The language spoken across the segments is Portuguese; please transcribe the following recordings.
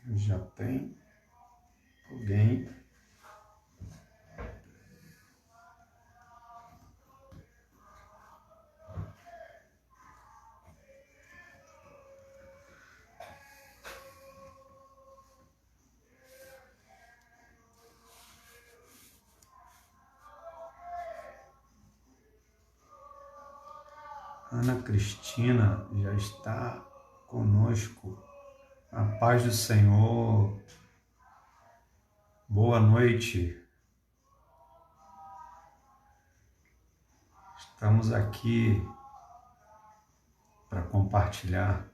Já tem alguém. Ana Cristina já está conosco. A paz do Senhor. Boa noite. Estamos aqui para compartilhar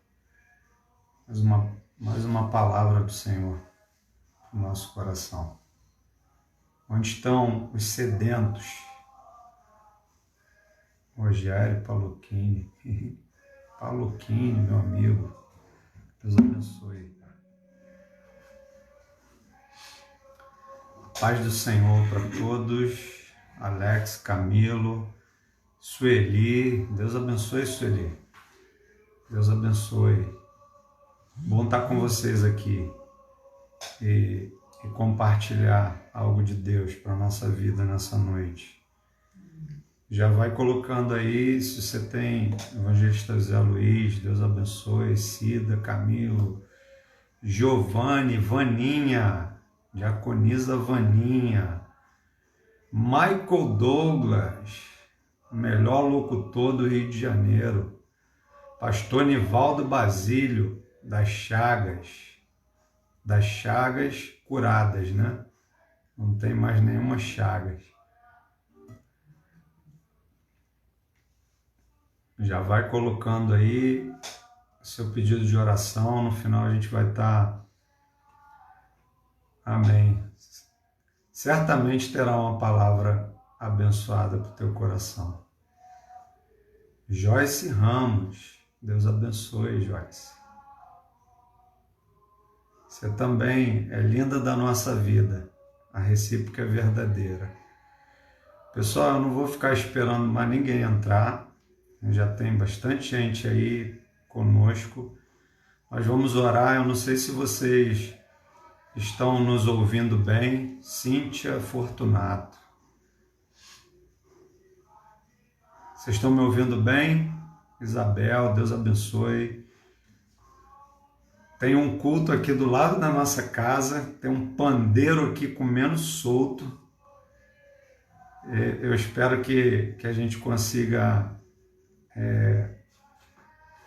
mais uma palavra do Senhor no nosso coração. Onde estão os sedentos? Rogério Paluquini. Paluquini, meu amigo. Deus abençoe. A paz do Senhor para todos. Alex, Camilo, Sueli. Deus abençoe, Sueli. Deus abençoe. Bom estar com vocês aqui e compartilhar algo de Deus para a nossa vida nessa noite. Já vai colocando aí, se você tem Evangelista José Luiz, Deus abençoe, Cida, Camilo, Giovanni, Vaninha, Diaconisa Vaninha, Michael Douglas, o melhor locutor do Rio de Janeiro, Pastor Nivaldo Basílio, das Chagas curadas, né? Não tem mais nenhuma chagas. Já vai colocando aí seu pedido de oração, no final a gente vai estar... Amém. Certamente terá uma palavra abençoada para o teu coração. Joyce Ramos, Deus abençoe, Joyce. Você também é linda da nossa vida, a recíproca é verdadeira. Pessoal, eu não vou ficar esperando mais ninguém entrar, já tem bastante gente aí conosco, mas vamos orar. Eu não sei se vocês estão nos ouvindo bem. Cíntia Fortunato. Vocês estão me ouvindo bem? Isabel, Deus abençoe. Tem um culto aqui do lado da nossa casa, tem um pandeiro aqui comendo solto. Eu espero que a gente consiga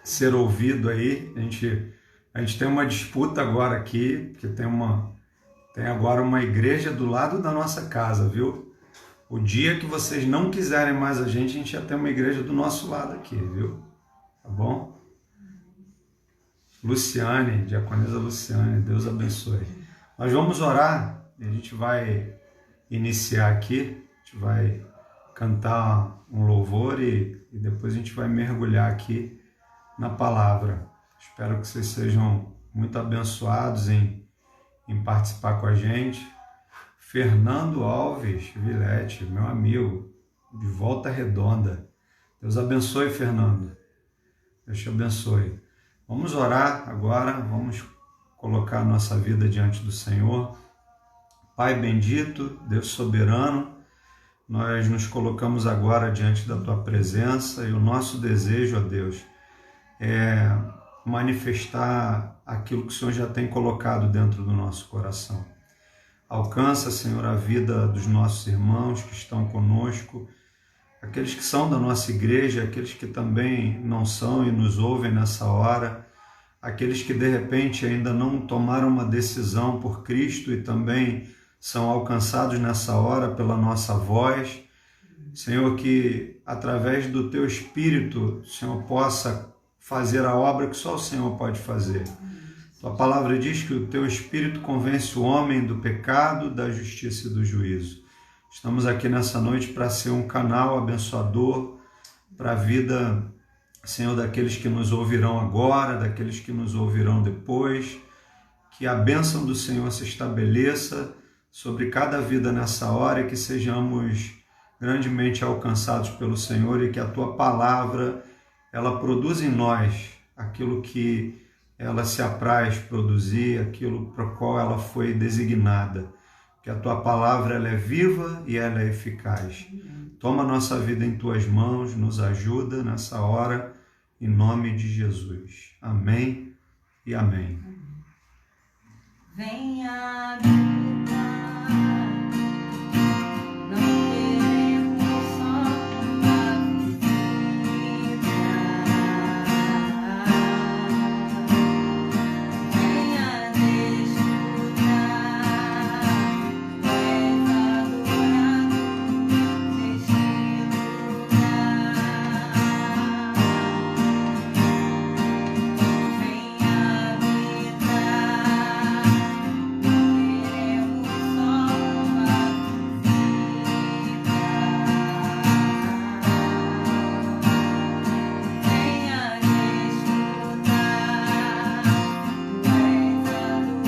ser ouvido aí. A gente tem uma disputa agora aqui, porque tem agora uma igreja do lado da nossa casa, viu? O dia que vocês não quiserem mais a gente já tem uma igreja do nosso lado aqui, viu? Tá bom? Luciane, diaconisa Luciane, Deus abençoe. Nós vamos orar e a gente vai iniciar aqui, a gente vai cantar um louvor e depois a gente vai mergulhar aqui na palavra. Espero que vocês sejam muito abençoados em participar com a gente. Fernando Alves Vilete, meu amigo, de Volta Redonda. Deus abençoe, Fernando. Deus te abençoe. Vamos orar agora, vamos colocar a nossa vida diante do Senhor. Pai bendito, Deus soberano, nós nos colocamos agora diante da Tua presença e o nosso desejo, ó Deus, é manifestar aquilo que o Senhor já tem colocado dentro do nosso coração. Alcança, Senhor, a vida dos nossos irmãos que estão conosco, aqueles que são da nossa igreja, aqueles que também não são e nos ouvem nessa hora, aqueles que de repente ainda não tomaram uma decisão por Cristo e também são alcançados nessa hora pela nossa voz. Senhor, que através do Teu Espírito, o Senhor possa fazer a obra que só o Senhor pode fazer. Tua palavra diz que o Teu Espírito convence o homem do pecado, da justiça e do juízo. Estamos aqui nessa noite para ser um canal abençoador para a vida, Senhor, daqueles que nos ouvirão agora, daqueles que nos ouvirão depois. Que a bênção do Senhor se estabeleça sobre cada vida nessa hora e que sejamos grandemente alcançados pelo Senhor e que a Tua palavra, ela produza em nós aquilo que ela se apraz produzir aquilo para o qual ela foi designada. Que a tua palavra ela é viva e ela é eficaz. Toma a nossa vida em tuas mãos, nos ajuda nessa hora, em nome de Jesus. Amém e amém. Venha habitar, não queremos só uma visita. Venha desfrutar, tu és adorado neste lugar. Venha habitar,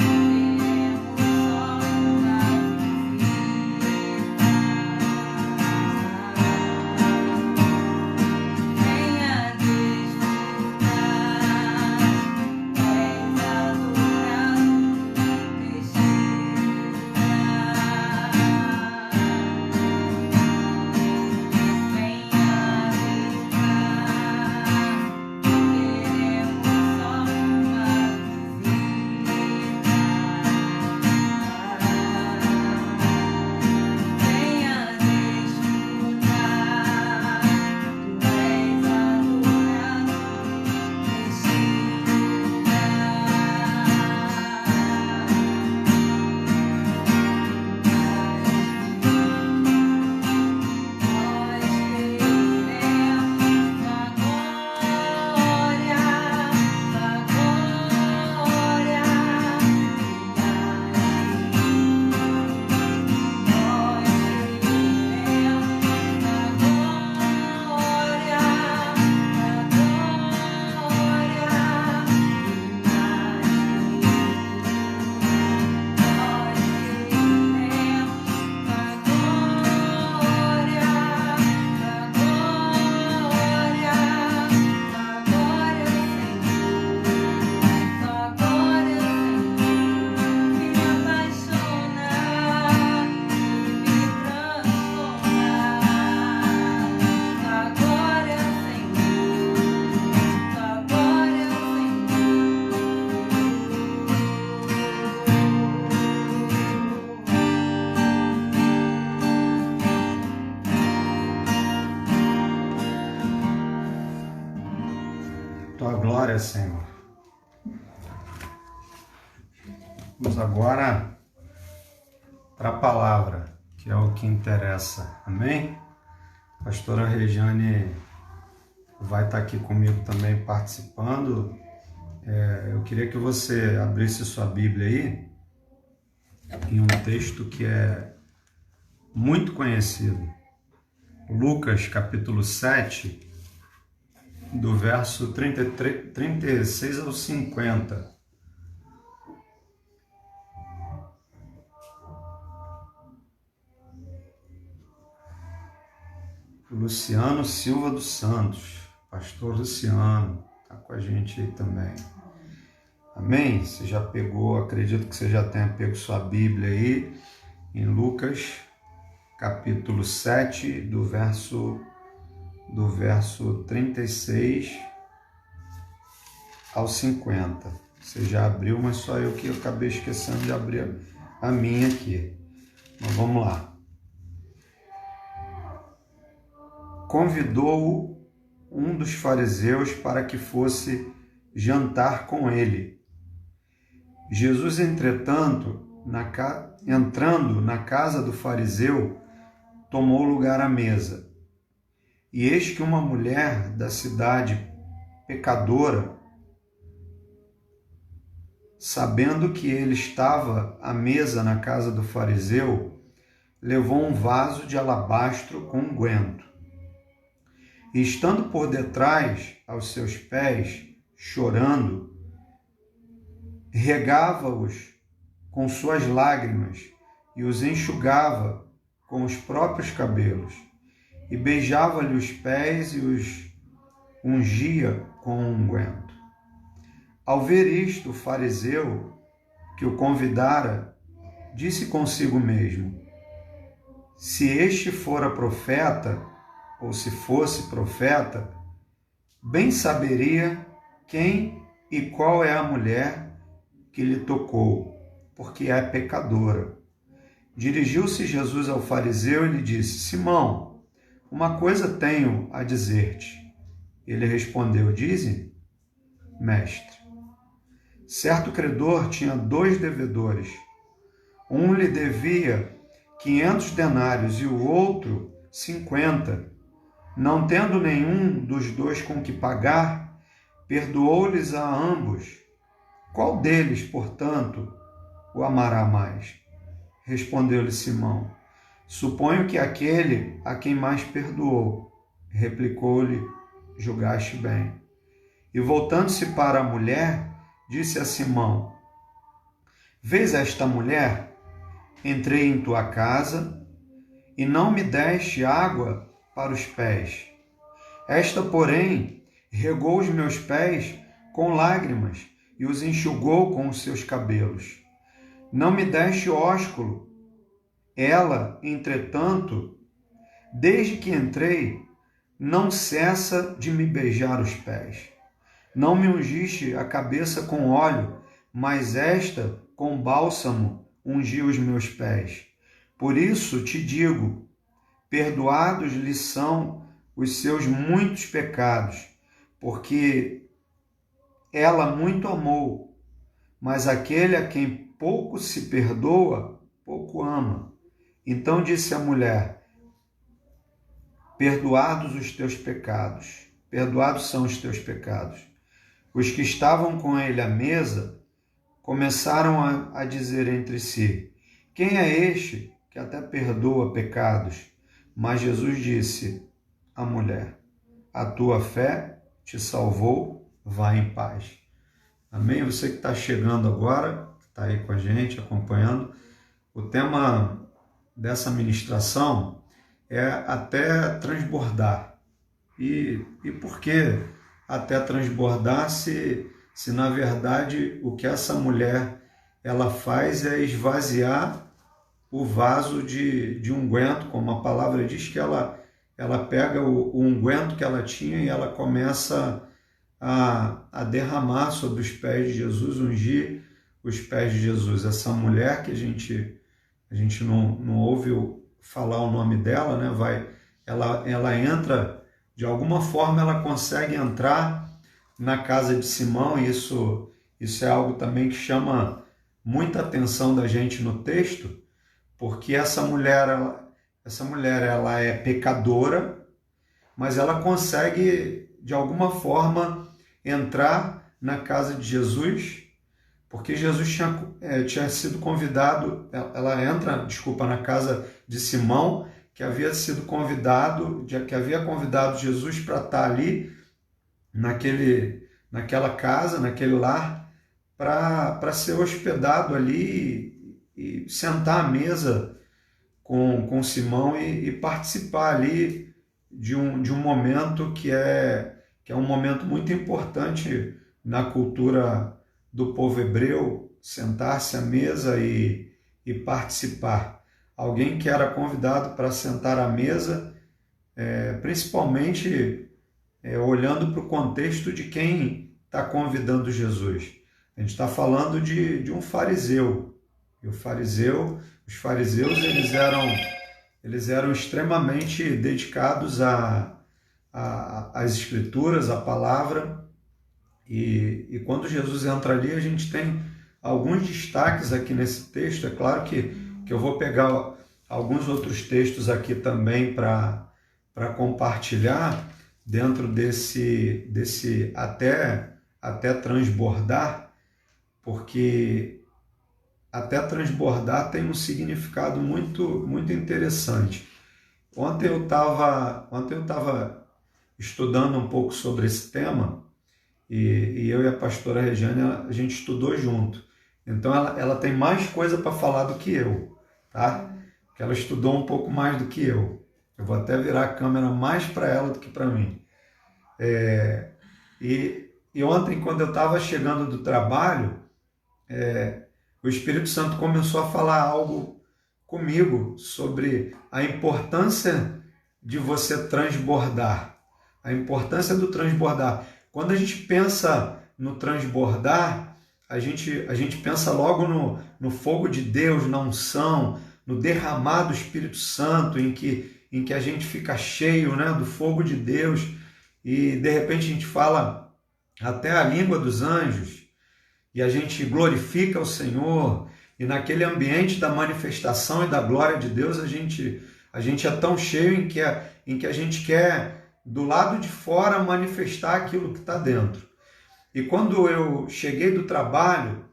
queremos só uma visita. Venha desfrutar, tu és adorado neste Tua glória, Senhor. Vamos agora para a palavra, que é o que interessa. Amém? A pastora Regiane vai estar aqui comigo também participando. Eu queria que você abrisse sua Bíblia aí em um texto que é muito conhecido. Lucas, capítulo 7, do verso 36 ao 50. Luciano Silva dos Santos, pastor Luciano, está com a gente aí também. Amém? Você já pegou, acredito que você já tenha pego sua Bíblia aí, em Lucas, capítulo 7, do verso 36 ao 50. Você já abriu, mas só eu que acabei esquecendo de abrir a minha aqui. Mas vamos lá. Convidou-o um dos fariseus para que fosse jantar com ele. Jesus, entretanto, entrando na casa do fariseu, tomou lugar à mesa. E eis que uma mulher da cidade pecadora, sabendo que ele estava à mesa na casa do fariseu, levou um vaso de alabastro com unguento. E estando por detrás aos seus pés, chorando, regava-os com suas lágrimas e os enxugava com os próprios cabelos, e beijava-lhe os pés e os ungia com unguento. Ao ver isto, o fariseu que o convidara disse consigo mesmo: se este fora profeta, ou se fosse profeta, bem saberia quem e qual é a mulher que lhe tocou, porque é pecadora. Dirigiu-se Jesus ao fariseu e lhe disse: Simão, uma coisa tenho a dizer-te. Ele respondeu: dize, mestre. Certo credor tinha 2 devedores. Um lhe devia 500 denários e o outro 50. Não tendo nenhum dos 2 com que pagar, perdoou-lhes a ambos. Qual deles, portanto, o amará mais? Respondeu-lhe Simão: suponho que aquele a quem mais perdoou. Replicou-lhe: julgaste bem. E voltando-se para a mulher, disse a Simão: vês esta mulher? Entrei em tua casa e não me deste água para os pés. Esta, porém, regou os meus pés com lágrimas e os enxugou com os seus cabelos. Não me deste ósculo. Ela, entretanto, desde que entrei, não cessa de me beijar os pés. Não me ungiste a cabeça com óleo, mas esta, com bálsamo, ungiu os meus pés. Por isso te digo, perdoados lhe são os seus muitos pecados, porque ela muito amou, mas aquele a quem pouco se perdoa, pouco ama. Então disse a mulher: perdoados os teus pecados, perdoados são os teus pecados. Os que estavam com ele à mesa começaram a dizer entre si: quem é este que até perdoa pecados? Mas Jesus disse à mulher: a tua fé te salvou, vá em paz. Amém? Você que está chegando agora, que está aí com a gente, acompanhando, o tema dessa ministração é até transbordar. E por que até transbordar se na verdade o que essa mulher ela faz é esvaziar o vaso de unguento, como a palavra diz, que ela pega o unguento que ela tinha e ela começa a derramar sobre os pés de Jesus, ungir os pés de Jesus. Essa mulher que a gente não ouve falar o nome dela, né? Ela entra, de alguma forma ela consegue entrar na casa de Simão, e isso é algo também que chama muita atenção da gente no texto, porque essa mulher ela é pecadora, mas ela consegue de alguma forma entrar na casa de Jesus, porque Jesus tinha sido convidado, ela entra, na casa de Simão, que havia sido convidado, que havia convidado Jesus para estar ali, naquela casa, naquele lar, para ser hospedado ali e sentar à mesa com Simão e participar ali de um momento que é um momento muito importante na cultura do povo hebreu, sentar-se à mesa e participar. alguém que era convidado para sentar à mesa, principalmente olhando para o contexto de quem está convidando Jesus. A gente está falando de um fariseu. E os fariseus, eles eram extremamente dedicados às Escrituras, à palavra. E quando Jesus entra ali, a gente tem alguns destaques aqui nesse texto. É claro que eu vou pegar alguns outros textos aqui também para compartilhar dentro desse até transbordar, porque até transbordar tem um significado muito, muito interessante. Ontem eu estava estudando um pouco sobre esse tema e eu e a pastora Regiane, a gente estudou junto. Então ela tem mais coisa para falar do que eu, tá? Porque ela estudou um pouco mais do que eu. Eu vou até virar a câmera mais para ela do que para mim. E ontem, quando eu estava chegando do trabalho, o Espírito Santo começou a falar algo comigo sobre a importância de você transbordar. A importância do transbordar. Quando a gente pensa no transbordar, a gente pensa logo no fogo de Deus, na unção, no derramar do Espírito Santo, em que a gente fica cheio, né, do fogo de Deus, e de repente a gente fala até a língua dos anjos, e a gente glorifica o Senhor, e naquele ambiente da manifestação e da glória de Deus, a gente é tão cheio em que a gente quer, do lado de fora, manifestar aquilo que está dentro. E quando eu cheguei do trabalho,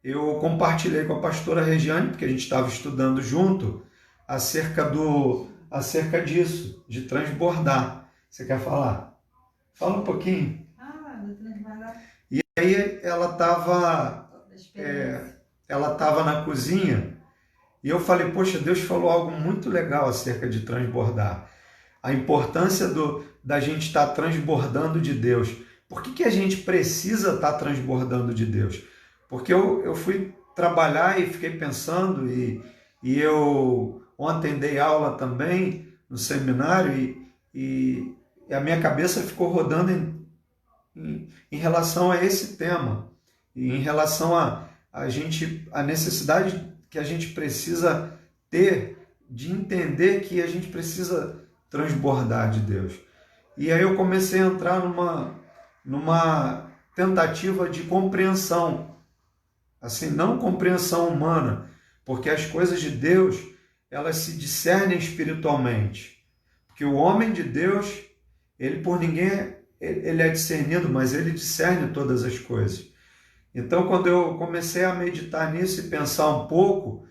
eu compartilhei com a pastora Regiane, porque a gente estava estudando junto, acerca disso, de transbordar. Você quer falar? Fala um pouquinho. Do transbordar. E aí ela estava na cozinha e eu falei, poxa, Deus falou algo muito legal acerca de transbordar. A importância da gente estar transbordando de Deus. Por que a gente precisa estar transbordando de Deus? Porque eu fui trabalhar e fiquei pensando, e eu ontem dei aula também no seminário, e a minha cabeça ficou rodando em relação a esse tema, e em relação a necessidade que a gente precisa ter de entender que a gente precisa transbordar de Deus. E aí eu comecei a entrar numa tentativa de compreensão, assim, não compreensão humana, porque as coisas de Deus, elas se discernem espiritualmente. Porque o homem de Deus, ele por ninguém ele é discernido, mas ele discerne todas as coisas. Então, quando eu comecei a meditar nisso e pensar um pouco,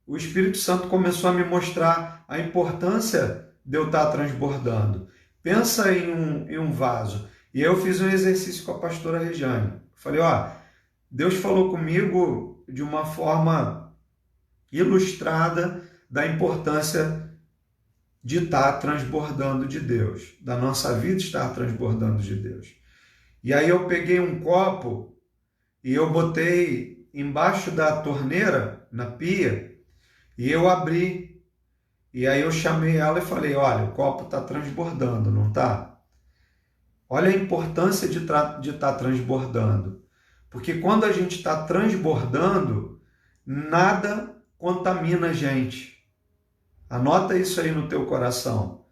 o Espírito Santo começou a me mostrar a importância de eu estar transbordando. Pensa em um vaso. E eu fiz um exercício com a pastora Regiane. Falei, Deus falou comigo de uma forma ilustrada da importância de estar transbordando de Deus, da nossa vida estar transbordando de Deus. E aí eu peguei um copo e eu botei embaixo da torneira, na pia, e eu abri. E aí eu chamei ela e falei, olha, o copo está transbordando, não está? Olha a importância de estar transbordando. Porque quando a gente está transbordando, nada contamina a gente. Anota isso aí no teu coração.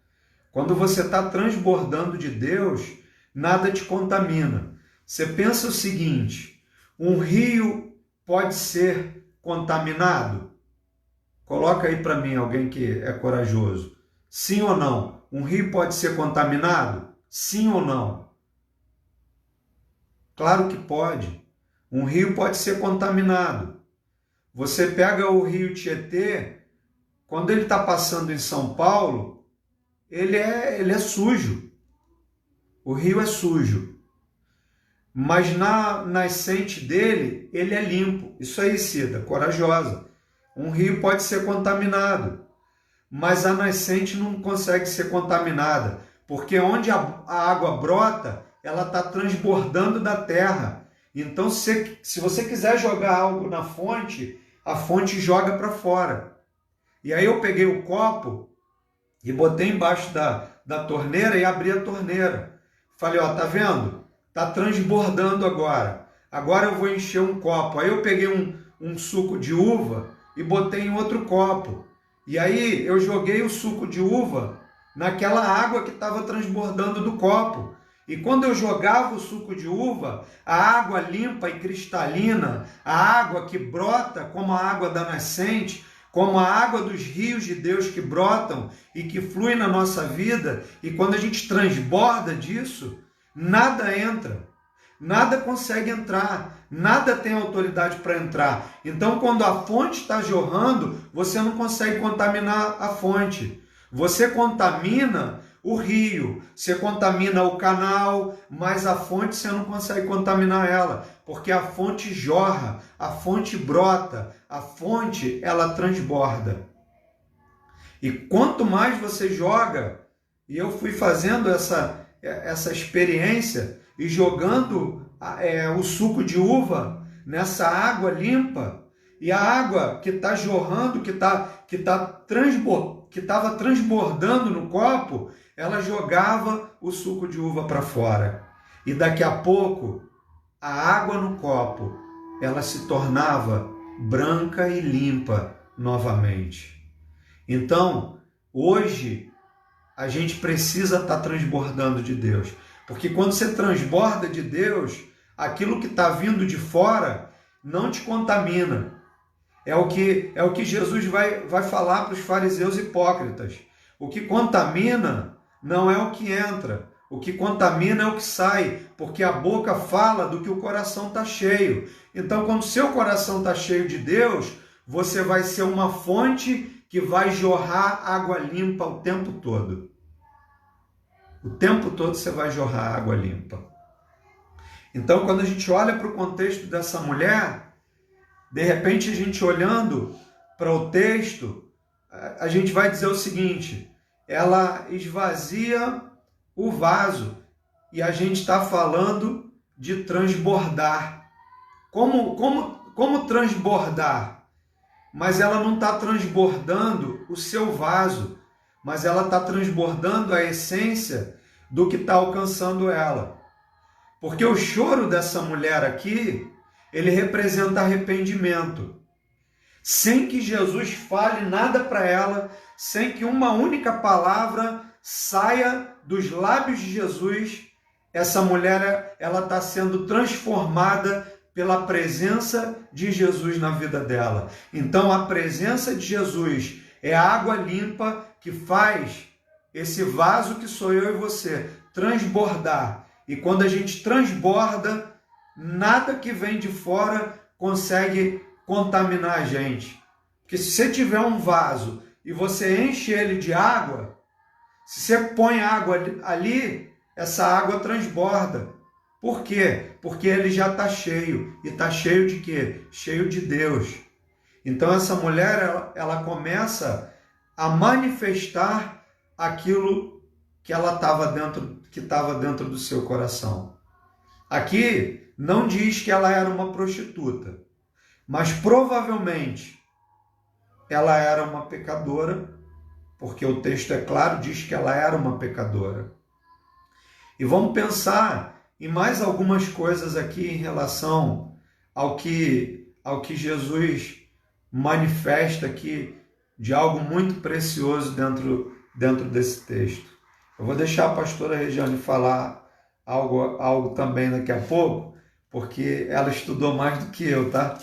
Quando você está transbordando de Deus, nada te contamina. Você pensa o seguinte, um rio pode ser contaminado? Coloca aí para mim alguém que é corajoso. Sim ou não? Um rio pode ser contaminado? Sim ou não? Claro que pode. Um rio pode ser contaminado. Você pega o rio Tietê, quando ele está passando em São Paulo, ele é sujo. O rio é sujo. Mas na nascente dele, ele é limpo. Isso aí, Cida, corajosa. Um rio pode ser contaminado, mas a nascente não consegue ser contaminada, porque onde a água brota, ela está transbordando da terra. Então, se você quiser jogar algo na fonte, a fonte joga para fora. E aí eu peguei o copo e botei embaixo da torneira e abri a torneira. Falei, ó, tá vendo? Tá transbordando agora. Agora eu vou encher um copo. Aí eu peguei um suco de uva e botei em outro copo. E aí eu joguei o suco de uva naquela água que estava transbordando do copo. E quando eu jogava o suco de uva, a água limpa e cristalina, a água que brota como a água da nascente, como a água dos rios de Deus que brotam e que fluem na nossa vida, e quando a gente transborda disso, nada entra, nada consegue entrar, nada tem autoridade para entrar. Então, quando a fonte está jorrando, você não consegue contaminar a fonte. Você contamina o rio, você contamina o canal, mas a fonte você não consegue contaminar ela, porque a fonte jorra, a fonte brota, a fonte ela transborda. E quanto mais você joga, e eu fui fazendo essa experiência e jogando o suco de uva nessa água limpa, e a água que está jorrando, que estava transbordando no copo, ela jogava o suco de uva para fora. E daqui a pouco, a água no copo, ela se tornava branca e limpa novamente. Então, hoje, a gente precisa estar transbordando de Deus. Porque quando você transborda de Deus, aquilo que está vindo de fora não te contamina. É o que Jesus vai falar para os fariseus hipócritas. O que contamina não é o que entra. O que contamina é o que sai, porque a boca fala do que o coração está cheio. Então, quando o seu coração está cheio de Deus, você vai ser uma fonte que vai jorrar água limpa o tempo todo. O tempo todo você vai jorrar água limpa. Então, quando a gente olha para o contexto dessa mulher, de repente a gente olhando para o texto, a gente vai dizer o seguinte: ela esvazia o vaso, e a gente está falando de transbordar. Como transbordar? Mas ela não está transbordando o seu vaso, mas ela está transbordando a essência do que está alcançando ela. Porque o choro dessa mulher aqui, ele representa arrependimento. Sem que Jesus fale nada para ela, sem que uma única palavra saia dos lábios de Jesus, essa mulher ela está sendo transformada pela presença de Jesus na vida dela. Então a presença de Jesus é a água limpa que faz esse vaso que sou eu e você transbordar. E quando a gente transborda, nada que vem de fora consegue contaminar a gente. Porque se você tiver um vaso e você enche ele de água, se você põe água ali, essa água transborda. Por quê? Porque ele já está cheio. E está cheio de quê? Cheio de Deus. Então essa mulher, ela começa a manifestar aquilo que ela estava dentro do seu coração. Aqui não diz que ela era uma prostituta, mas provavelmente ela era uma pecadora, porque o texto é claro, diz que ela era uma pecadora. E vamos pensar em mais algumas coisas aqui em relação ao que Jesus manifesta aqui de algo muito precioso dentro desse texto. Eu vou deixar a pastora Regiane falar algo também daqui a pouco, porque ela estudou mais do que eu, tá?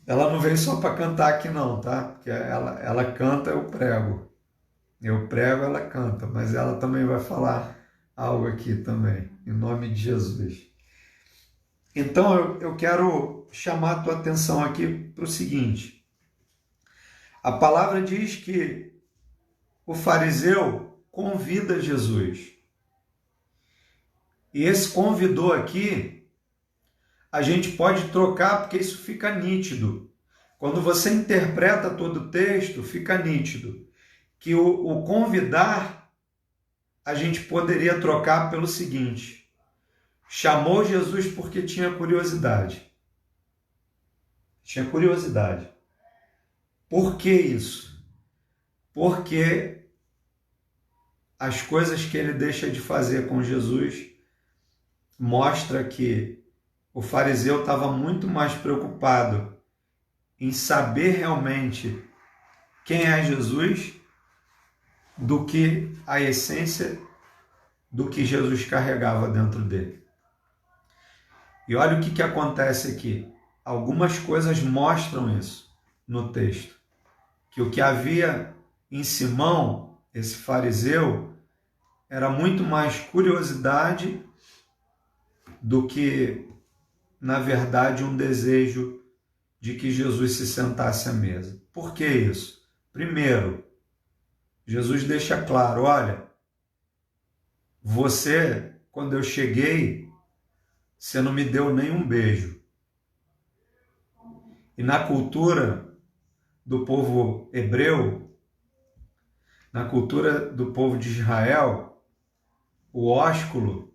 Ela não veio só para cantar aqui não, tá? Porque ela canta, eu prego. Eu prego, ela canta, mas ela também vai falar algo aqui também, em nome de Jesus. Então eu quero chamar a tua atenção aqui para o seguinte: a palavra diz que o fariseu convida Jesus. E esse convidou aqui, a gente pode trocar porque isso fica nítido. Quando você interpreta todo o texto, fica nítido que o convidar, a gente poderia trocar pelo seguinte: chamou Jesus porque tinha curiosidade. tinha curiosidade. Por que isso? Porque as coisas que ele deixa de fazer com Jesus mostra que o fariseu estava muito mais preocupado em saber realmente quem é Jesus do que a essência do que Jesus carregava dentro dele. E olha o que acontece aqui. Algumas coisas mostram isso no texto. Que o que havia em Simão, esse fariseu, era muito mais curiosidade do que, na verdade, um desejo de que Jesus se sentasse à mesa. Por que isso? Primeiro, Jesus deixa claro, olha, você, quando eu cheguei, você não me deu nenhum beijo. E na cultura do povo hebreu, na cultura do povo de Israel, o ósculo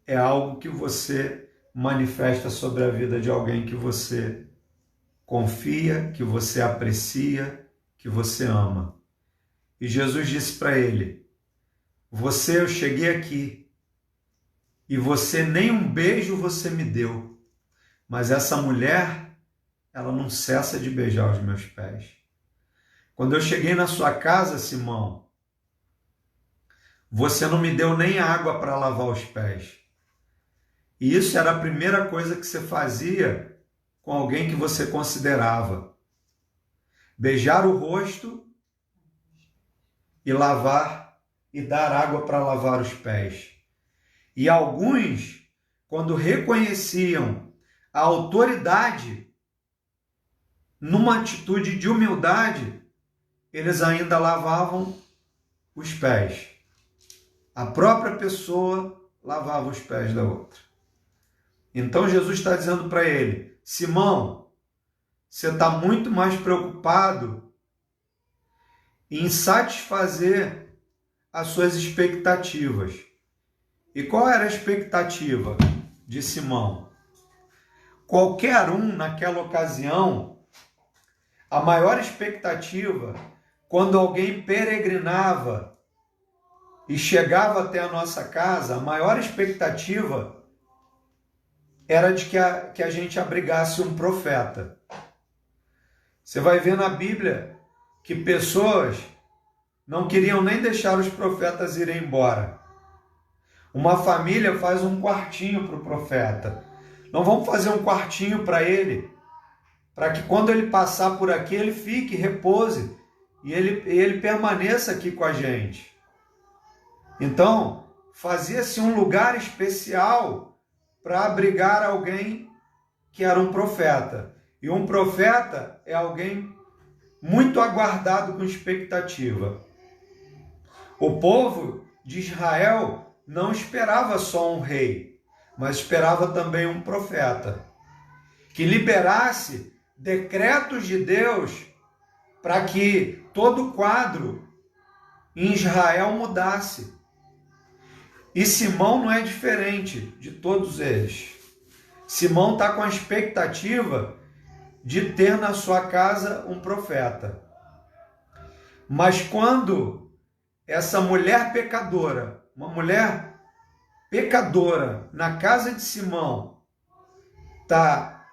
é algo que você manifesta sobre a vida de alguém que você confia, que você aprecia, que você ama. E Jesus disse para ele, eu cheguei aqui e você nem um beijo você me deu, mas essa mulher, ela não cessa de beijar os meus pés. Quando eu cheguei na sua casa, Simão, você não me deu nem água para lavar os pés. E isso era a primeira coisa que você fazia com alguém que você considerava. Beijar o rosto e lavar e dar água para lavar os pés. E alguns, quando reconheciam a autoridade numa atitude de humildade, eles ainda lavavam os pés. A própria pessoa lavava os pés da outra. Então Jesus está dizendo para ele, Simão, você está muito mais preocupado em satisfazer as suas expectativas. E qual era a expectativa de Simão? Qualquer um naquela ocasião, a maior expectativa, quando alguém peregrinava e chegava até a nossa casa, a maior expectativa era de que a gente abrigasse um profeta. Você vai ver na Bíblia que pessoas não queriam nem deixar os profetas irem embora. Uma família faz um quartinho para o profeta. Não vamos fazer um quartinho para ele, para que quando ele passar por aqui, ele fique, repouse, e ele permaneça aqui com a gente. Então, fazia-se um lugar especial para abrigar alguém que era um profeta. E um profeta é alguém muito aguardado com expectativa. O povo de Israel não esperava só um rei, mas esperava também um profeta, que liberasse decretos de Deus para que todo o quadro em Israel mudasse. E Simão não é diferente de todos eles. Simão está com a expectativa de ter na sua casa um profeta. Mas quando essa mulher pecadora, uma mulher pecadora na casa de Simão, está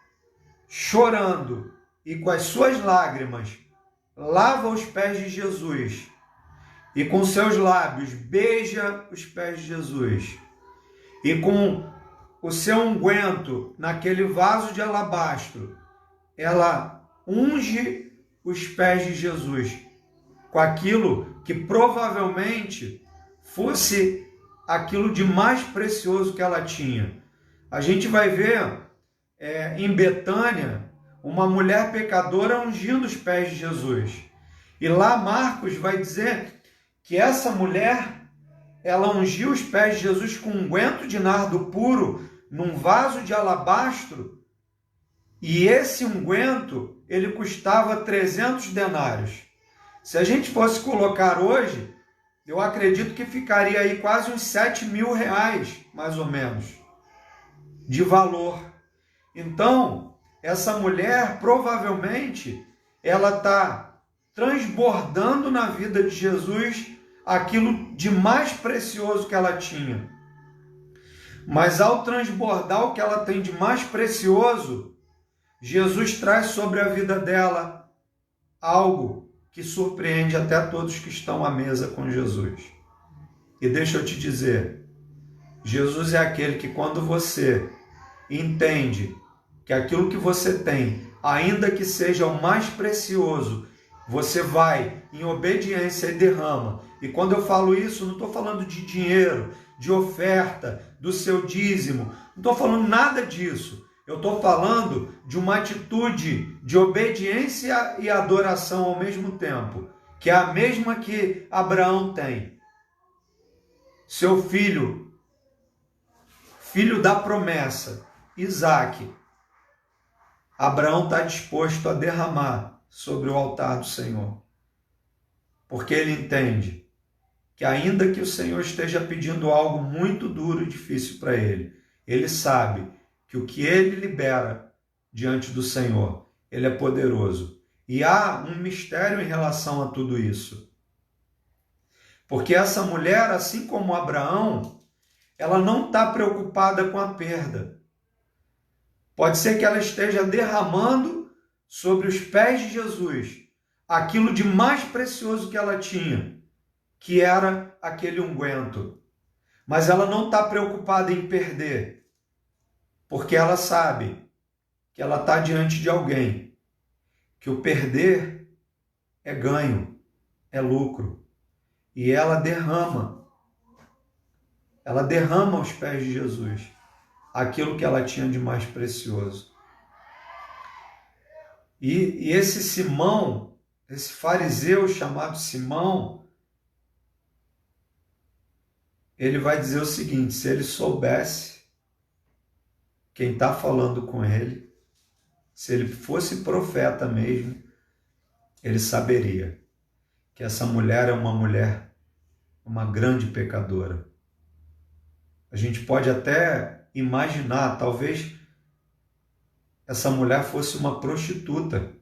chorando e com as suas lágrimas lava os pés de Jesus e com seus lábios beija os pés de Jesus e com o seu unguento naquele vaso de alabastro, ela unge os pés de Jesus com aquilo que provavelmente fosse aquilo de mais precioso que ela tinha. A gente vai ver em Betânia uma mulher pecadora ungindo os pés de Jesus. E lá Marcos vai dizer que essa mulher, ela ungiu os pés de Jesus com unguento de nardo puro num vaso de alabastro, e esse unguento, ele custava 300 denários. Se a gente fosse colocar hoje, eu acredito que ficaria aí quase uns 7.000 reais, mais ou menos, de valor. Então, essa mulher provavelmente ela está transbordando na vida de Jesus aquilo de mais precioso que ela tinha. Mas ao transbordar o que ela tem de mais precioso, Jesus traz sobre a vida dela algo que surpreende até todos que estão à mesa com Jesus. E deixa eu te dizer, Jesus é aquele que quando você entende que aquilo que você tem, ainda que seja o mais precioso, você vai em obediência e derrama. E quando eu falo isso, não estou falando de dinheiro, de oferta, do seu dízimo, não estou falando nada disso. Eu estou falando de uma atitude de obediência e adoração ao mesmo tempo, que é a mesma que Abraão tem. Seu filho da promessa, Isaque, Abraão está disposto a derramar sobre o altar do Senhor, porque ele entende que ainda que o Senhor esteja pedindo algo muito duro e difícil para ele, ele sabe que o que ele libera diante do Senhor, ele é poderoso. E há um mistério em relação a tudo isso. Porque essa mulher, assim como Abraão, ela não está preocupada com a perda. Pode ser que ela esteja derramando sobre os pés de Jesus aquilo de mais precioso que ela tinha, que era aquele unguento. Mas ela não está preocupada em perder, porque ela sabe que ela está diante de alguém, que o perder é ganho, é lucro. E ela derrama aos pés de Jesus aquilo que ela tinha de mais precioso. E esse Simão, esse fariseu chamado Simão, ele vai dizer o seguinte: se ele soubesse quem está falando com ele, se ele fosse profeta mesmo, ele saberia que essa mulher é uma grande pecadora. A gente pode até imaginar, talvez essa mulher fosse uma prostituta.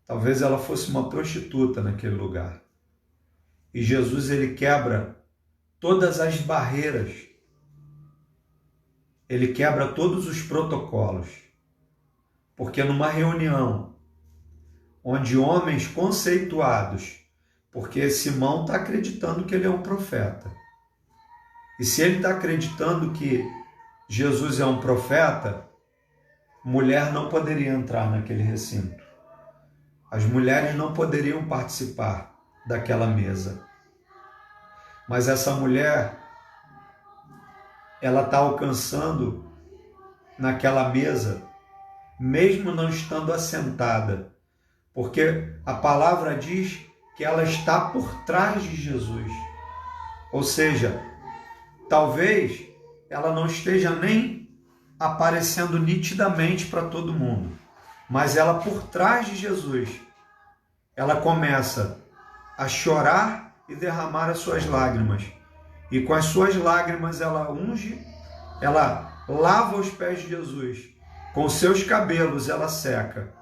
Talvez ela fosse uma prostituta naquele lugar. E Jesus, ele quebra todas as barreiras. Ele quebra todos os protocolos. Porque numa reunião onde homens conceituados, porque Simão está acreditando que ele é um profeta. E se ele está acreditando que Jesus é um profeta, mulher não poderia entrar naquele recinto. As mulheres não poderiam participar daquela mesa. Mas essa mulher, ela está alcançando naquela mesa, mesmo não estando assentada, porque a palavra diz que ela está por trás de Jesus. Ou seja, talvez ela não esteja nem aparecendo nitidamente para todo mundo, mas ela por trás de Jesus, ela começa a chorar e derramar as suas lágrimas. E com as suas lágrimas ela unge, ela lava os pés de Jesus. Com os seus cabelos ela seca.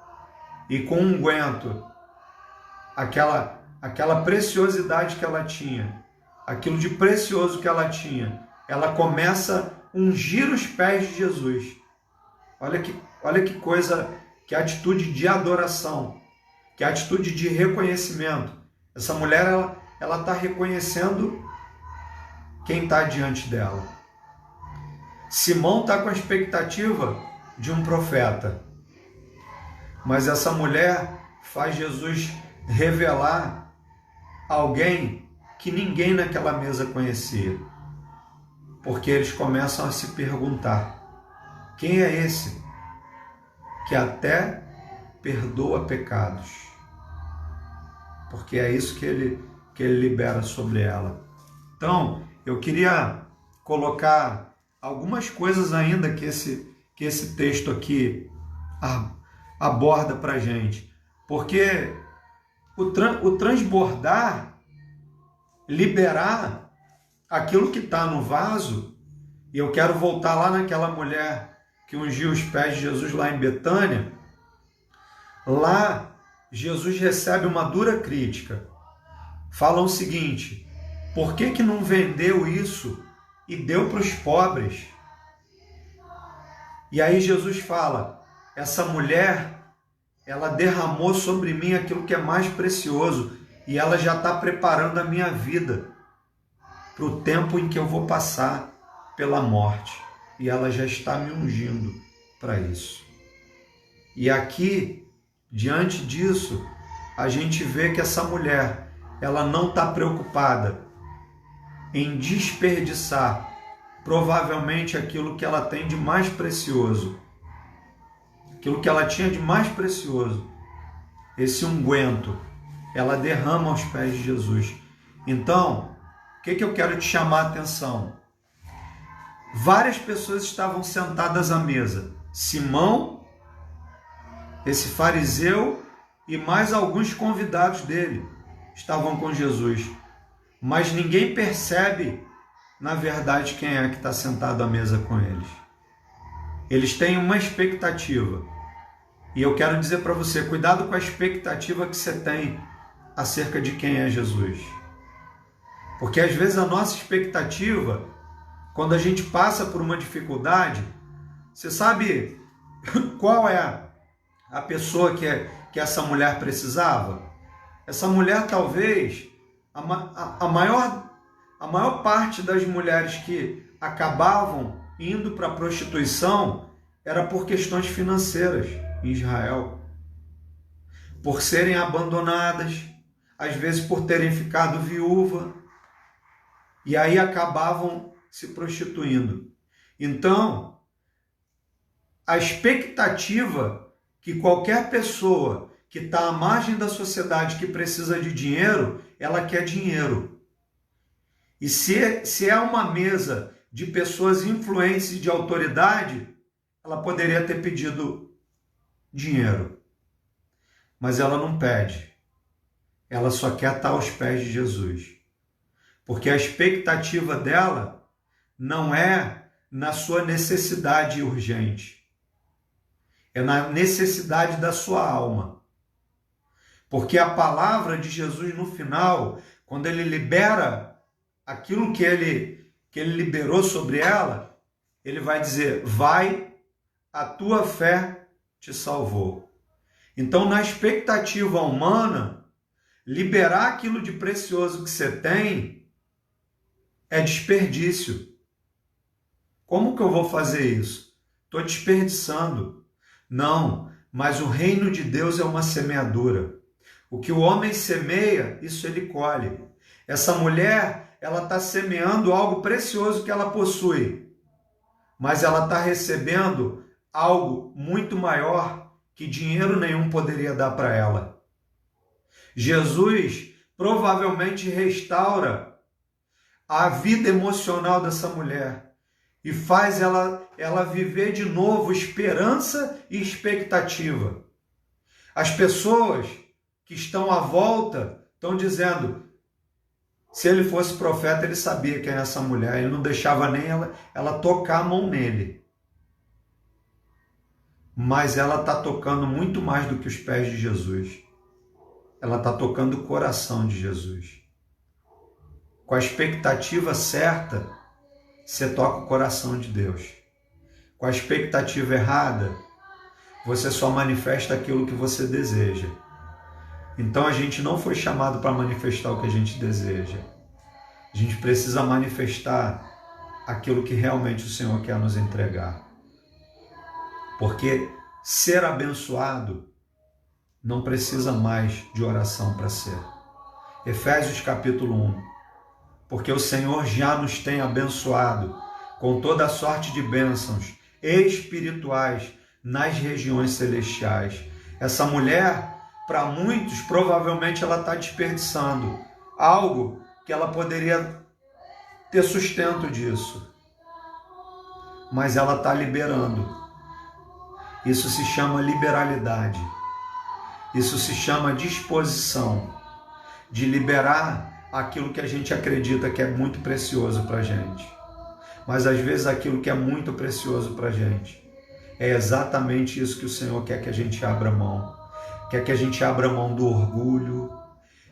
E com um unguento, aquela preciosidade que ela tinha, aquilo de precioso que ela tinha, ela começa a ungir os pés de Jesus. Olha que coisa, que atitude de adoração, que atitude de reconhecimento. Essa mulher, ela está reconhecendo quem está diante dela. Simão está com a expectativa de um profeta, mas essa mulher faz Jesus revelar alguém que ninguém naquela mesa conhecia, porque eles começam a se perguntar: quem é esse que até perdoa pecados? Porque é isso que ele libera sobre ela. Então, eu queria colocar algumas coisas ainda que esse texto aqui aborda para a gente. Porque o transbordar, liberar aquilo que está no vaso, e eu quero voltar lá naquela mulher que ungiu os pés de Jesus lá em Betânia, lá Jesus recebe uma dura crítica. Falam o seguinte: por que não vendeu isso e deu para os pobres? E aí Jesus fala: essa mulher, ela derramou sobre mim aquilo que é mais precioso e ela já está preparando a minha vida para o tempo em que eu vou passar pela morte. E ela já está me ungindo para isso. E aqui, diante disso, a gente vê que essa mulher, ela não está preocupada em desperdiçar provavelmente aquilo que ela tem de mais precioso, aquilo que ela tinha de mais precioso, esse unguento, ela derrama aos pés de Jesus. Então, o que eu quero te chamar a atenção? Várias pessoas estavam sentadas à mesa. Simão, esse fariseu e mais alguns convidados dele estavam com Jesus. Mas ninguém percebe, na verdade, quem é que está sentado à mesa com eles. Eles têm uma expectativa. E eu quero dizer para você, cuidado com a expectativa que você tem acerca de quem é Jesus. Porque às vezes a nossa expectativa, quando a gente passa por uma dificuldade, você sabe qual é a pessoa que essa mulher precisava? Essa mulher, talvez, a maior parte das mulheres que acabavam indo para a prostituição era por questões financeiras em Israel. Por serem abandonadas, às vezes por terem ficado viúva, e aí acabavam se prostituindo. Então, a expectativa que qualquer pessoa que está à margem da sociedade que precisa de dinheiro, ela quer dinheiro. E se é uma mesa de pessoas influentes e de autoridade, ela poderia ter pedido dinheiro. Mas ela não pede. Ela só quer estar aos pés de Jesus. Porque a expectativa dela não é na sua necessidade urgente. É na necessidade da sua alma. Porque a palavra de Jesus no final, quando ele libera aquilo que ele liberou sobre ela, ele vai dizer: vai, a tua fé te salvou. Então, na expectativa humana, liberar aquilo de precioso que você tem é desperdício. Como que eu vou fazer isso? Estou desperdiçando. Não, mas o reino de Deus é uma semeadura. O que o homem semeia, isso ele colhe. Essa mulher, ela está semeando algo precioso que ela possui, mas ela está recebendo algo muito maior que dinheiro nenhum poderia dar para ela. Jesus provavelmente restaura a vida emocional dessa mulher e faz ela viver de novo esperança e expectativa. As pessoas que estão à volta estão dizendo: se ele fosse profeta, ele sabia quem é essa mulher, ele não deixava nem ela tocar a mão nele. Mas ela está tocando muito mais do que os pés de Jesus. Ela está tocando o coração de Jesus. Com a expectativa certa, você toca o coração de Deus. Com a expectativa errada, você só manifesta aquilo que você deseja. Então a gente não foi chamado para manifestar o que a gente deseja. A gente precisa manifestar aquilo que realmente o Senhor quer nos entregar. Porque ser abençoado não precisa mais de oração para ser. Efésios capítulo 1. Porque o Senhor já nos tem abençoado com toda a sorte de bênçãos espirituais nas regiões celestiais. Essa mulher, para muitos, provavelmente ela está desperdiçando algo que ela poderia ter sustento disso. Mas ela está liberando. Isso se chama liberalidade. Isso se chama disposição de liberar aquilo que a gente acredita que é muito precioso para a gente. Mas às vezes aquilo que é muito precioso para a gente É exatamente isso que o Senhor quer que a gente abra mão. Quer que a gente abra mão do orgulho,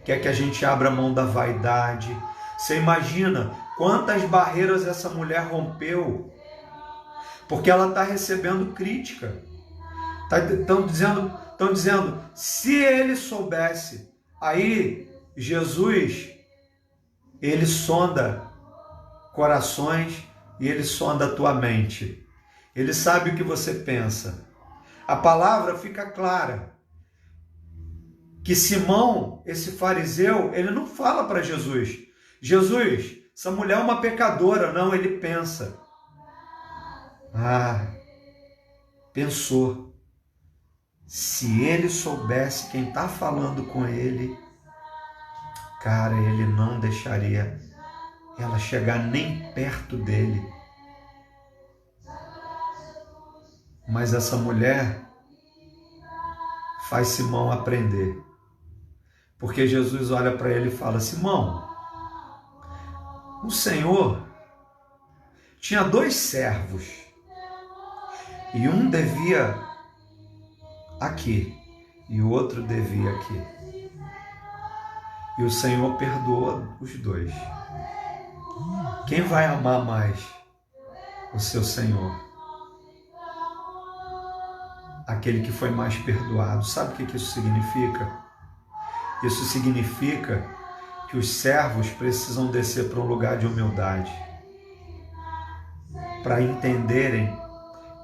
quer que a gente abra mão da vaidade. Você imagina quantas barreiras essa mulher rompeu, porque ela está recebendo crítica. Estão dizendo, se ele soubesse. Aí Jesus, ele sonda corações e ele sonda a tua mente. Ele sabe o que você pensa. A palavra fica clara que Simão, esse fariseu, ele não fala para Jesus, Jesus, essa mulher é uma pecadora. Não, ele pensa. Pensou. Se ele soubesse quem está falando com ele, cara, ele não deixaria ela chegar nem perto dele. Mas essa mulher faz Simão aprender. Porque Jesus olha para ele e fala, Simão, o Senhor tinha 2 servos. E um devia aqui, e o outro devia aqui. E o Senhor perdoa os 2. Quem vai amar mais o seu Senhor? Aquele que foi mais perdoado. Sabe o que isso significa? Isso significa que os servos precisam descer para um lugar de humildade, para entenderem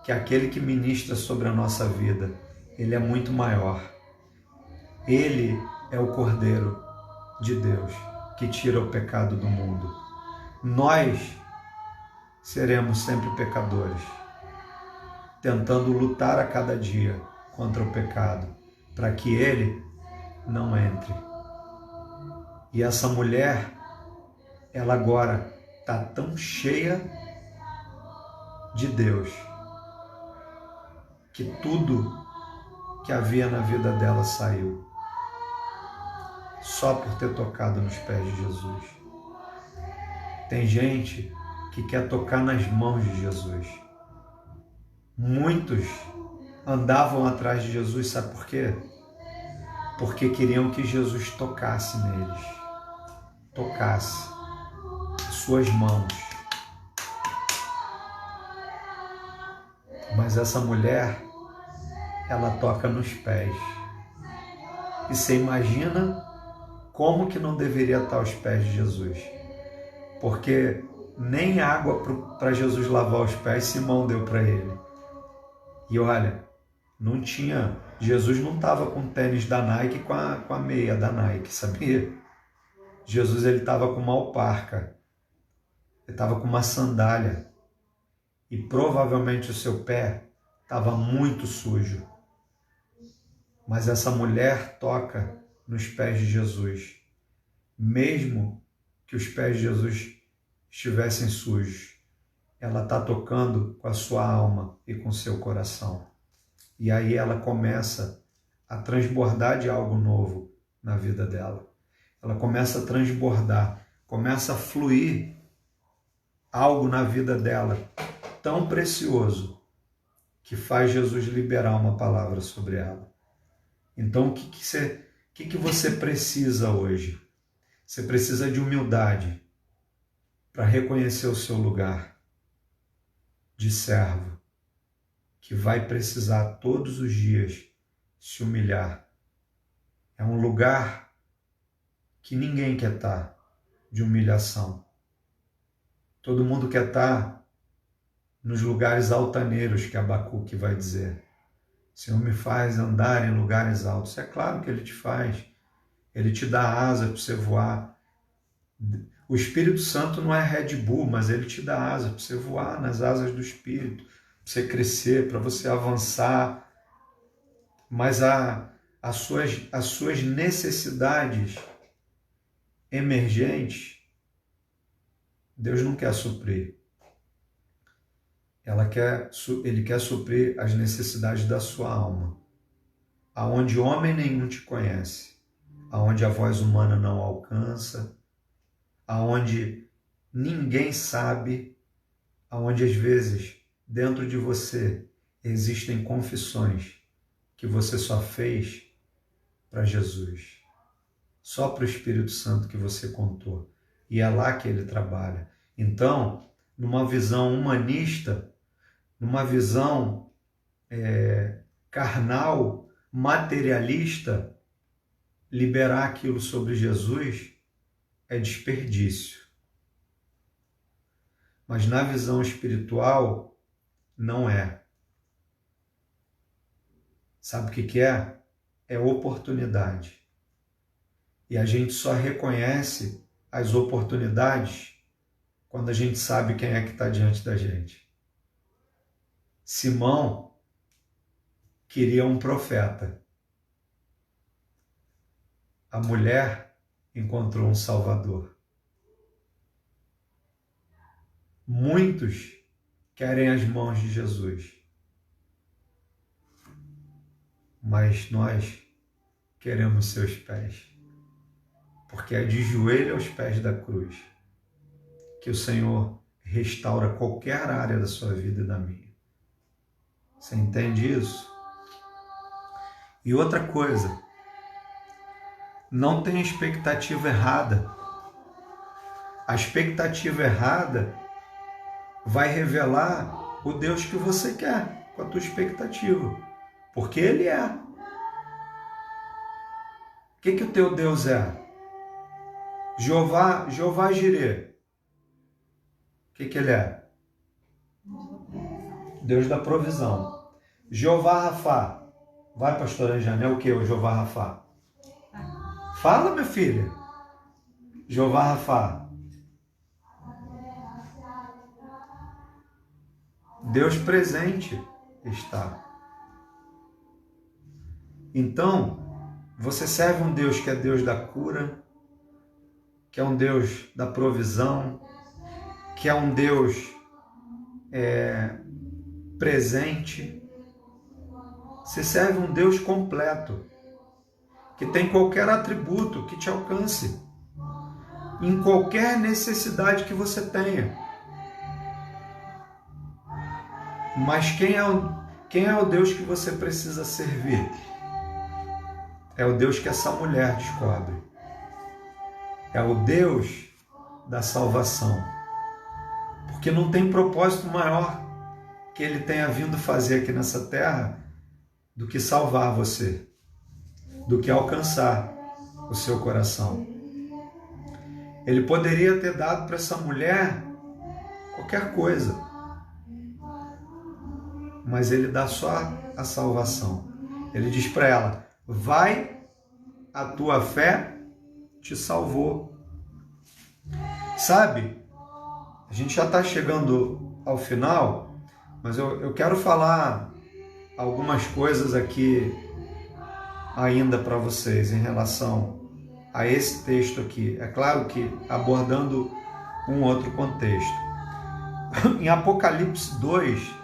que aquele que ministra sobre a nossa vida, ele é muito maior. Ele é o Cordeiro de Deus que tira o pecado do mundo. Nós seremos sempre pecadores, tentando lutar a cada dia contra o pecado, para que ele não entre. E essa mulher, ela agora está tão cheia de Deus, que tudo que havia na vida dela saiu, só por ter tocado nos pés de Jesus. Tem gente que quer tocar nas mãos de Jesus. Muitos andavam atrás de Jesus, sabe por quê? Porque queriam que Jesus tocasse neles, tocasse suas mãos. Mas essa mulher, ela toca nos pés. E você imagina como que não deveria estar aos pés de Jesus? Porque nem água para Jesus lavar os pés Simão deu para ele. E olha, não tinha, Jesus não estava com tênis da Nike com a meia da Nike, sabia? Jesus, ele estava com uma alparca, ele estava com uma sandália, e provavelmente o seu pé estava muito sujo. Mas essa mulher toca nos pés de Jesus, mesmo que os pés de Jesus estivessem sujos. Ela está tocando com a sua alma e com o seu coração. E aí ela começa a transbordar de algo novo na vida dela. Ela começa a transbordar, começa a fluir algo na vida dela tão precioso que faz Jesus liberar uma palavra sobre ela. Então, o que você precisa hoje? Você precisa de humildade para reconhecer o seu lugar de servo, que vai precisar todos os dias se humilhar. É um lugar que ninguém quer estar, de humilhação. Todo mundo quer estar nos lugares altaneiros, que Abacuque vai dizer. Senhor, me faz andar em lugares altos. É claro que Ele te faz. Ele te dá asa para você voar. O Espírito Santo não é Red Bull, mas Ele te dá asa para você voar nas asas do Espírito, para você crescer, para você avançar. Mas as suas necessidades emergentes, Deus não quer suprir. Ele quer suprir as necessidades da sua alma, aonde homem nenhum te conhece, aonde a voz humana não alcança, aonde ninguém sabe, aonde às vezes dentro de você existem confissões que você só fez para Jesus, só para o Espírito Santo que você contou. E é lá que ele trabalha. Então, numa visão humanista, numa visão carnal, materialista, liberar aquilo sobre Jesus é desperdício. Mas na visão espiritual, não é. Sabe o que é? É oportunidade. E a gente só reconhece as oportunidades quando a gente sabe quem é que está diante da gente. Simão queria um profeta. A mulher encontrou um Salvador. Muitos querem as mãos de Jesus, mas nós queremos seus pés, porque é de joelho aos pés da cruz que o Senhor restaura qualquer área da sua vida e da minha. Você entende isso? E outra coisa, não tem expectativa errada. A expectativa errada vai revelar o Deus que você quer com a tua expectativa, porque Ele é. O que o teu Deus é? Jeová Jireh. O que Ele é? Deus da provisão. Jeová Rafá. Vai, pastora Anjana, é o que o Jeová Rafá? Fala, minha filha. Jeová Rafá. Deus presente está. Então, você serve um Deus que é Deus da cura, que é um Deus da provisão, que é um Deus presente. Você serve um Deus completo, que tem qualquer atributo que te alcance, em qualquer necessidade que você tenha. Mas quem é o Deus que você precisa servir? É o Deus que essa mulher descobre. É o Deus da salvação. Porque não tem propósito maior que Ele tenha vindo fazer aqui nessa terra do que salvar você, do que alcançar o seu coração. Ele poderia ter dado para essa mulher qualquer coisa, mas Ele dá só a salvação. Ele diz para ela: vai, a tua fé te salvou. Sabe, a gente já está chegando ao final, mas eu quero falar algumas coisas aqui ainda para vocês em relação a esse texto aqui. É claro que abordando um outro contexto. Em Apocalipse 2,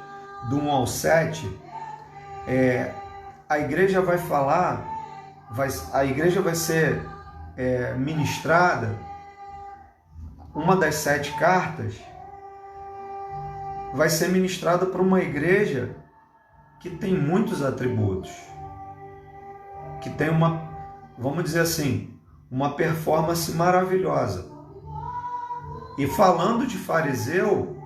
do 1 ao 7, a igreja vai falar, a igreja vai ser ministrada, uma das 7 cartas vai ser ministrada para uma igreja que tem muitos atributos, que tem vamos dizer assim, uma performance maravilhosa. E falando de fariseu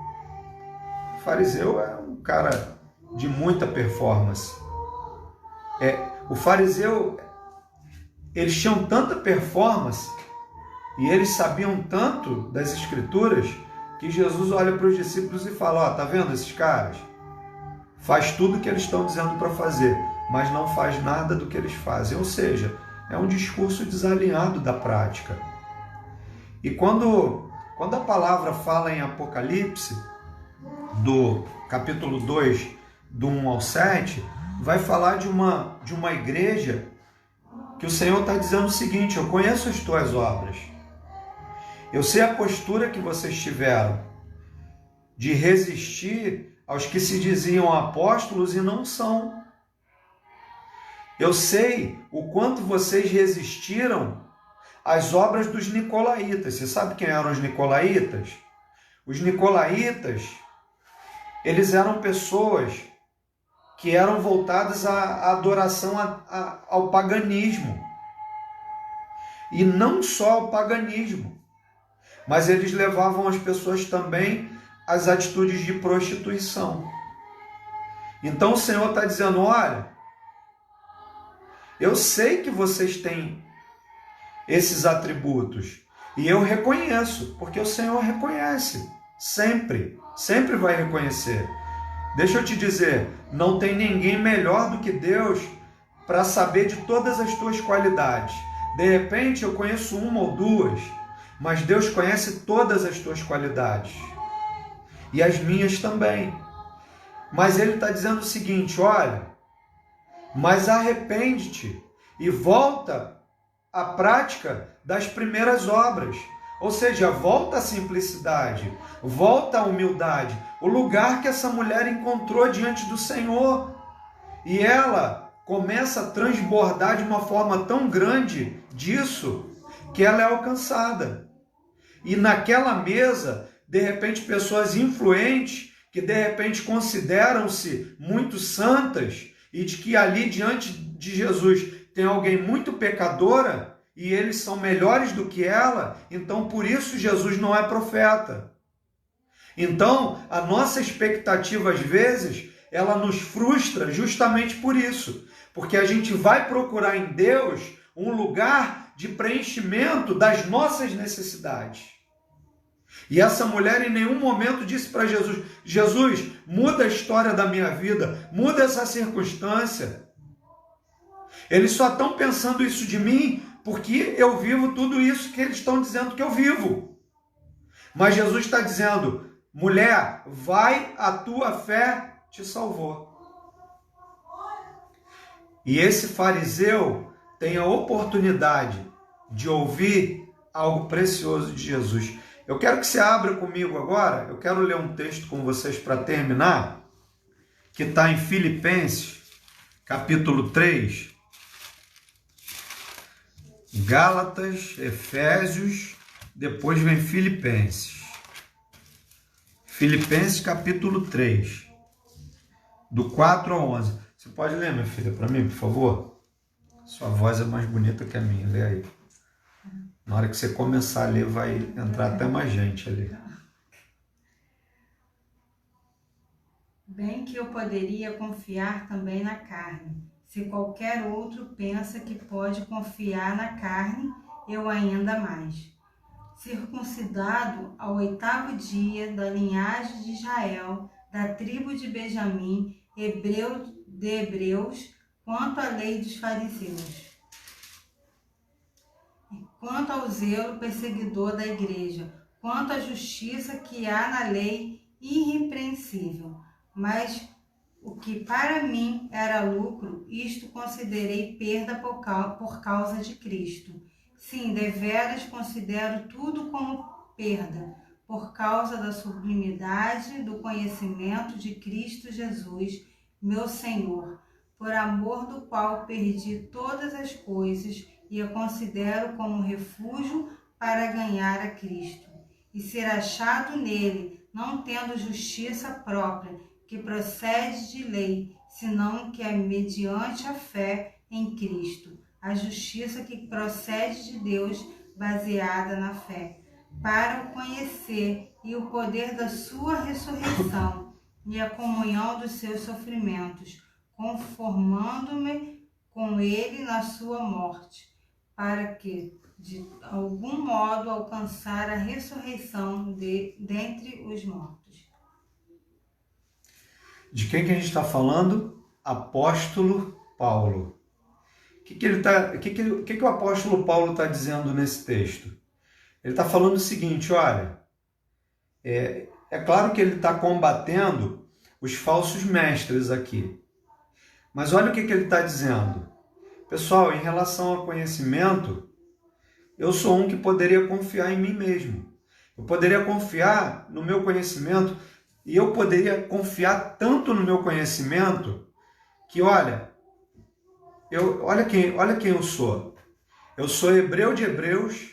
é um cara de muita performance. O fariseu, eles tinham tanta performance e eles sabiam tanto das escrituras que Jesus olha para os discípulos e fala: ó, tá vendo esses caras? Faz tudo o que eles estão dizendo para fazer, mas não faz nada do que eles fazem. Ou seja, é um discurso desalinhado da prática. E quando a palavra fala em Apocalipse, do capítulo 2, do 1 ao 7, vai falar de uma igreja que o Senhor está dizendo o seguinte: eu conheço as tuas obras, eu sei a postura que vocês tiveram de resistir aos que se diziam apóstolos e não são. Eu sei o quanto vocês resistiram às obras dos nicolaítas. Você sabe quem eram os nicolaítas? Os nicolaítas, eles eram pessoas que eram voltadas à adoração ao paganismo. E não só ao paganismo, mas eles levavam as pessoas também às atitudes de prostituição. Então o Senhor está dizendo, olha, eu sei que vocês têm esses atributos, e eu reconheço, porque o Senhor reconhece, sempre vai reconhecer. Deixa eu te dizer, não tem ninguém melhor do que Deus para saber de todas as tuas qualidades. De repente eu conheço uma ou duas, mas Deus conhece todas as tuas qualidades, e as minhas também. Mas Ele está dizendo o seguinte, olha, mas arrepende-te e volta à prática das primeiras obras. Ou seja, volta à simplicidade, volta à humildade, o lugar que essa mulher encontrou diante do Senhor. E ela começa a transbordar de uma forma tão grande disso, que ela é alcançada. E naquela mesa, de repente, pessoas influentes, que de repente consideram-se muito santas, e de que ali diante de Jesus tem alguém muito pecadora, e eles são melhores do que ela, então por isso Jesus não é profeta. Então, a nossa expectativa, às vezes, ela nos frustra justamente por isso, porque a gente vai procurar em Deus um lugar de preenchimento das nossas necessidades. E essa mulher em nenhum momento disse para Jesus, Jesus, muda a história da minha vida, muda essa circunstância. Eles só estão pensando isso de mim porque eu vivo tudo isso que eles estão dizendo que eu vivo. Mas Jesus está dizendo, mulher, vai, a tua fé te salvou. E esse fariseu tem a oportunidade de ouvir algo precioso de Jesus. Eu quero que você abra comigo agora, eu quero ler um texto com vocês para terminar, que está em Filipenses, capítulo 3, Gálatas, Efésios, depois vem Filipenses. Filipenses, capítulo 3, do 4 ao 11. Você pode ler, minha filha, para mim, por favor? Sua voz é mais bonita que a minha, lê aí. Na hora que você começar a ler, vai entrar até mais gente ali. Bem que eu poderia confiar também na carne. Se qualquer outro pensa que pode confiar na carne, eu ainda mais. Circuncidado ao 8º dia, da linhagem de Israel, da tribo de Benjamim, hebreu de hebreus, quanto à lei dos fariseus. Quanto ao zelo perseguidor da igreja, quanto à justiça que há na lei irrepreensível. Mas o que para mim era lucro, isto considerei perda por causa de Cristo. Sim, deveras considero tudo como perda, por causa da sublimidade do conhecimento de Cristo Jesus, meu Senhor, por amor do qual perdi todas as coisas e a considero como refúgio para ganhar a Cristo, e ser achado nele, não tendo justiça própria, que procede de lei, senão que é mediante a fé em Cristo, a justiça que procede de Deus, baseada na fé, para o conhecer e o poder da sua ressurreição e a comunhão dos seus sofrimentos, conformando-me com ele na sua morte, para que, de algum modo, alcançar a ressurreição dentre os mortos. De quem que a gente está falando? Apóstolo Paulo. O que o apóstolo Paulo está dizendo nesse texto? Ele está falando o seguinte, olha, é claro que ele está combatendo os falsos mestres aqui, mas olha o que ele está dizendo. Pessoal, em relação ao conhecimento, eu sou um que poderia confiar em mim mesmo. Eu poderia confiar no meu conhecimento e eu poderia confiar tanto no meu conhecimento que, olha quem eu sou. Eu sou hebreu de hebreus,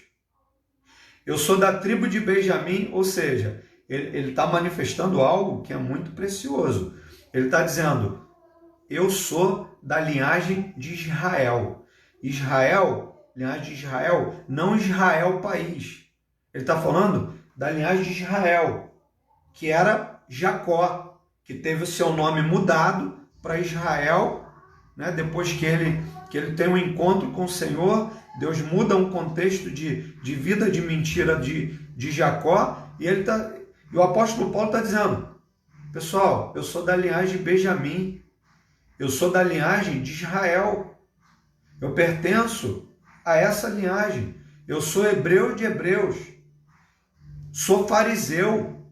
eu sou da tribo de Benjamim, ou seja, ele está manifestando algo que é muito precioso. Ele está dizendo, eu sou da linhagem de Israel. Israel, linhagem de Israel, não Israel país. Ele está falando da linhagem de Israel, que era Jacó, que teve o seu nome mudado para Israel, né? Depois que ele tem um encontro com o Senhor, Deus muda um contexto de vida de mentira de Jacó, e o apóstolo Paulo está dizendo, pessoal, eu sou da linhagem de Benjamim, eu sou da linhagem de Israel, eu pertenço a essa linhagem, eu sou hebreu de hebreus, sou fariseu,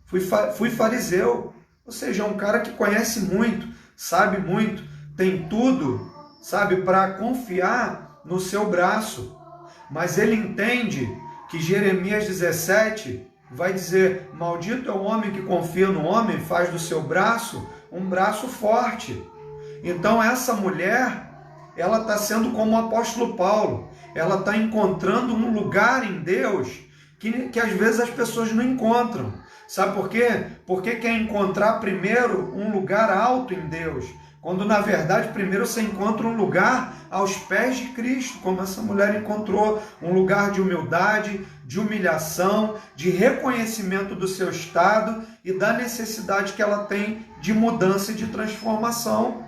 fui fariseu, ou seja, é um cara que conhece muito, sabe muito, tem tudo, sabe, para confiar no seu braço. Mas ele entende que Jeremias 17 vai dizer, maldito é o homem que confia no homem, faz do seu braço um braço forte. Então essa mulher, ela está sendo como o apóstolo Paulo, ela está encontrando um lugar em Deus que às vezes as pessoas não encontram. Sabe por quê? Porque quer encontrar primeiro um lugar alto em Deus, quando na verdade primeiro você encontra um lugar aos pés de Cristo, como essa mulher encontrou, um lugar de humildade, de humilhação, de reconhecimento do seu estado e da necessidade que ela tem de mudança e de transformação.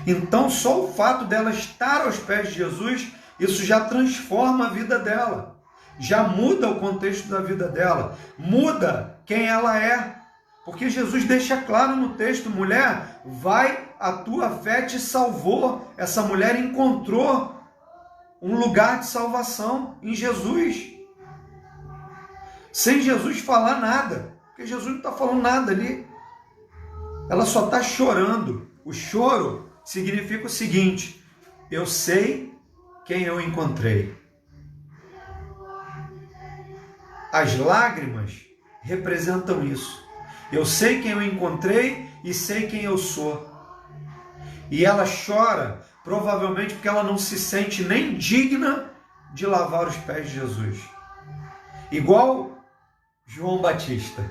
Então só o fato dela estar aos pés de Jesus, isso já transforma a vida dela, já muda o contexto da vida dela, muda quem ela é. Porque Jesus deixa claro no texto, mulher, vai, a tua fé te salvou. Essa mulher encontrou um lugar de salvação em Jesus. Sem Jesus falar nada, porque Jesus não está falando nada ali. Ela só está chorando. O choro significa o seguinte, eu sei quem eu encontrei. As lágrimas representam isso. Eu sei quem eu encontrei e sei quem eu sou. E ela chora, provavelmente porque ela não se sente nem digna de lavar os pés de Jesus. Igual João Batista.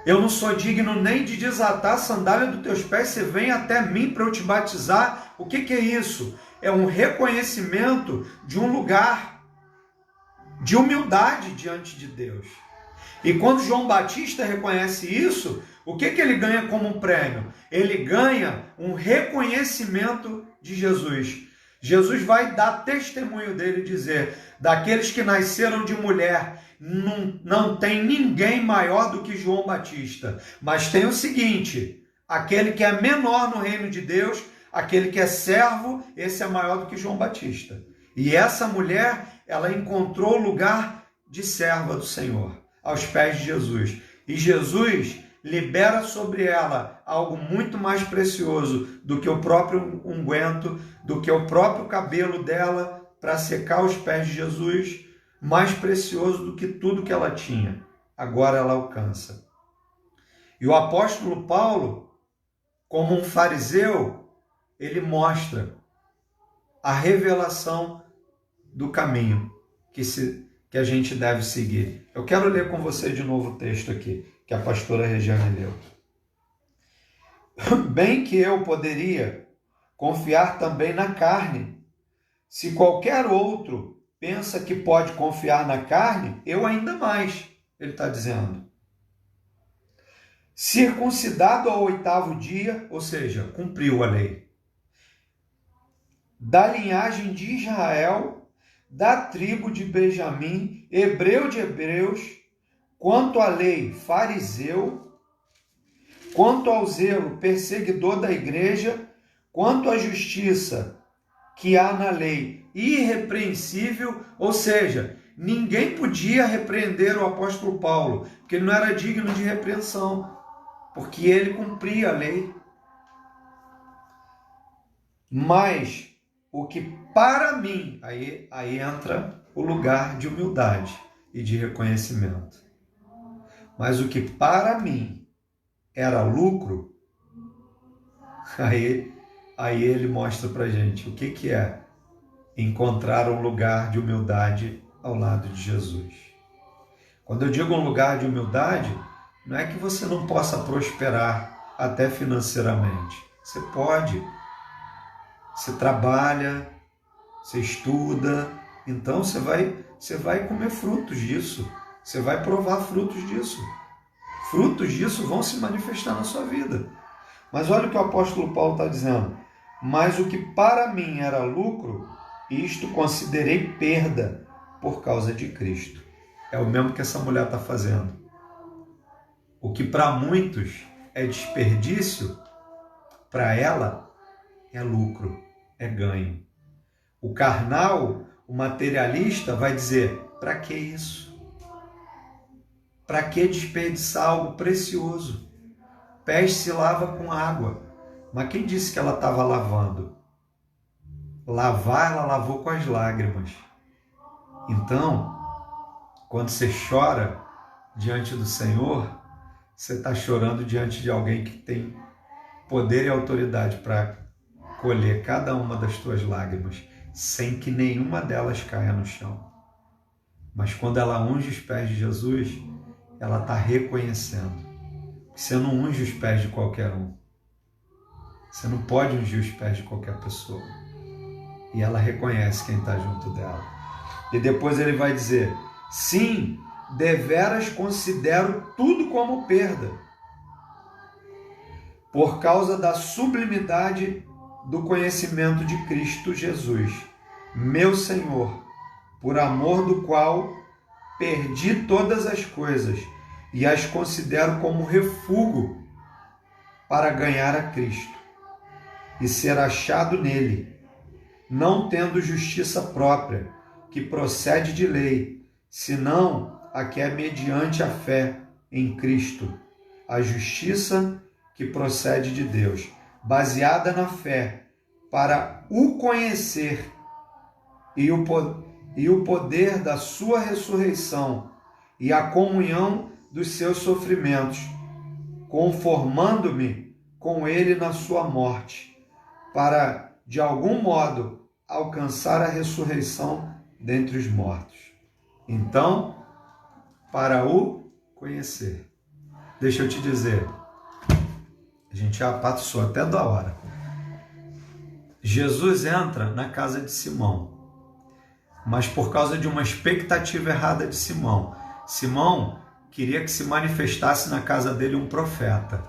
Eu não sou digno nem de desatar a sandália dos teus pés, você vem até mim para eu te batizar. O que é isso? É um reconhecimento de um lugar de humildade diante de Deus. E quando João Batista reconhece isso, o que ele ganha como um prêmio? Ele ganha um reconhecimento de Jesus. Jesus vai dar testemunho dele e dizer, daqueles que nasceram de mulher, não tem ninguém maior do que João Batista. Mas tem o seguinte, aquele que é menor no reino de Deus, aquele que é servo, esse é maior do que João Batista. E essa mulher, ela encontrou o lugar de serva do Senhor, aos pés de Jesus. E Jesus libera sobre ela algo muito mais precioso do que o próprio unguento, do que o próprio cabelo dela para secar os pés de Jesus, mais precioso do que tudo que ela tinha. Agora ela alcança. E o apóstolo Paulo, como um fariseu, ele mostra a revelação do caminho que a gente deve seguir. Eu quero ler com você de novo o texto aqui, que a pastora Regiane leu. Bem que eu poderia confiar também na carne. Se qualquer outro pensa que pode confiar na carne, eu ainda mais, ele está dizendo. Circuncidado ao 8º dia, ou seja, cumpriu a lei. Da linhagem de Israel, da tribo de Benjamim, hebreu de hebreus, quanto à lei, fariseu, quanto ao zelo, perseguidor da igreja, quanto à justiça que há na lei, irrepreensível, ou seja, ninguém podia repreender o apóstolo Paulo, porque ele não era digno de repreensão, porque ele cumpria a lei. Mas o que para mim, aí entra o lugar de humildade e de reconhecimento. Mas o que para mim era lucro, aí ele mostra para gente o que é encontrar um lugar de humildade ao lado de Jesus. Quando eu digo um lugar de humildade, não é que você não possa prosperar, até financeiramente. Você pode. Você trabalha, você estuda, então você vai comer frutos disso. Você vai provar frutos disso. Frutos disso vão se manifestar na sua vida. Mas olha o que o apóstolo Paulo está dizendo. Mas o que para mim era lucro, isto considerei perda por causa de Cristo. É o mesmo que essa mulher está fazendo. O que para muitos é desperdício, para ela é lucro, é ganho. O carnal, o materialista vai dizer, para que isso? Para que desperdiçar algo precioso? Peixe se lava com água. Mas quem disse que ela estava lavando? Lavar, ela lavou com as lágrimas. Então, quando você chora diante do Senhor, você está chorando diante de alguém que tem poder e autoridade para colher cada uma das tuas lágrimas, sem que nenhuma delas caia no chão. Mas quando ela unge os pés de Jesus, ela está reconhecendo. Você não unge os pés de qualquer um. Você não pode ungir os pés de qualquer pessoa. E ela reconhece quem está junto dela. E depois ele vai dizer, sim, deveras considero tudo como perda, por causa da sublimidade do conhecimento de Cristo Jesus, meu Senhor, por amor do qual perdi todas as coisas e as considero como refúgio para ganhar a Cristo e ser achado nele, não tendo justiça própria, que procede de lei, senão a que é mediante a fé em Cristo, a justiça que procede de Deus, baseada na fé, para o conhecer e o poder da sua ressurreição e a comunhão dos seus sofrimentos, conformando-me com ele na sua morte, para, de algum modo, alcançar a ressurreição dentre os mortos. Então, para o conhecer. Deixa eu te dizer, a gente já passou até da hora. Jesus entra na casa de Simão, mas por causa de uma expectativa errada de Simão. Simão queria que se manifestasse na casa dele um profeta.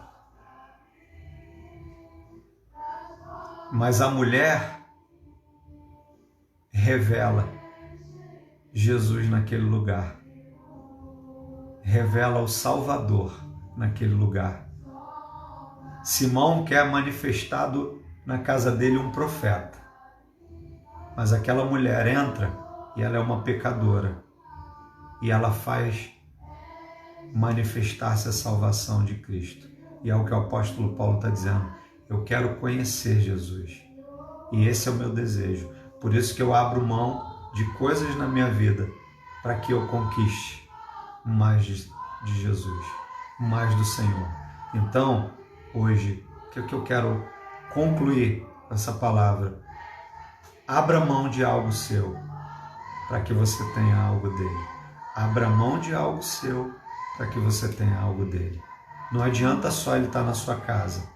Mas a mulher revela Jesus naquele lugar. Revela o Salvador naquele lugar. Simão quer manifestado na casa dele um profeta. Mas aquela mulher entra e ela é uma pecadora. E ela faz manifestar-se a salvação de Cristo. E é o que o apóstolo Paulo está dizendo. Eu quero conhecer Jesus. E esse é o meu desejo. Por isso que eu abro mão de coisas na minha vida para que eu conquiste mais de Jesus, mais do Senhor. Então, hoje, o que eu quero concluir com essa palavra? Abra mão de algo seu para que você tenha algo dele. Abra mão de algo seu para que você tenha algo dele. Não adianta só ele estar na sua casa.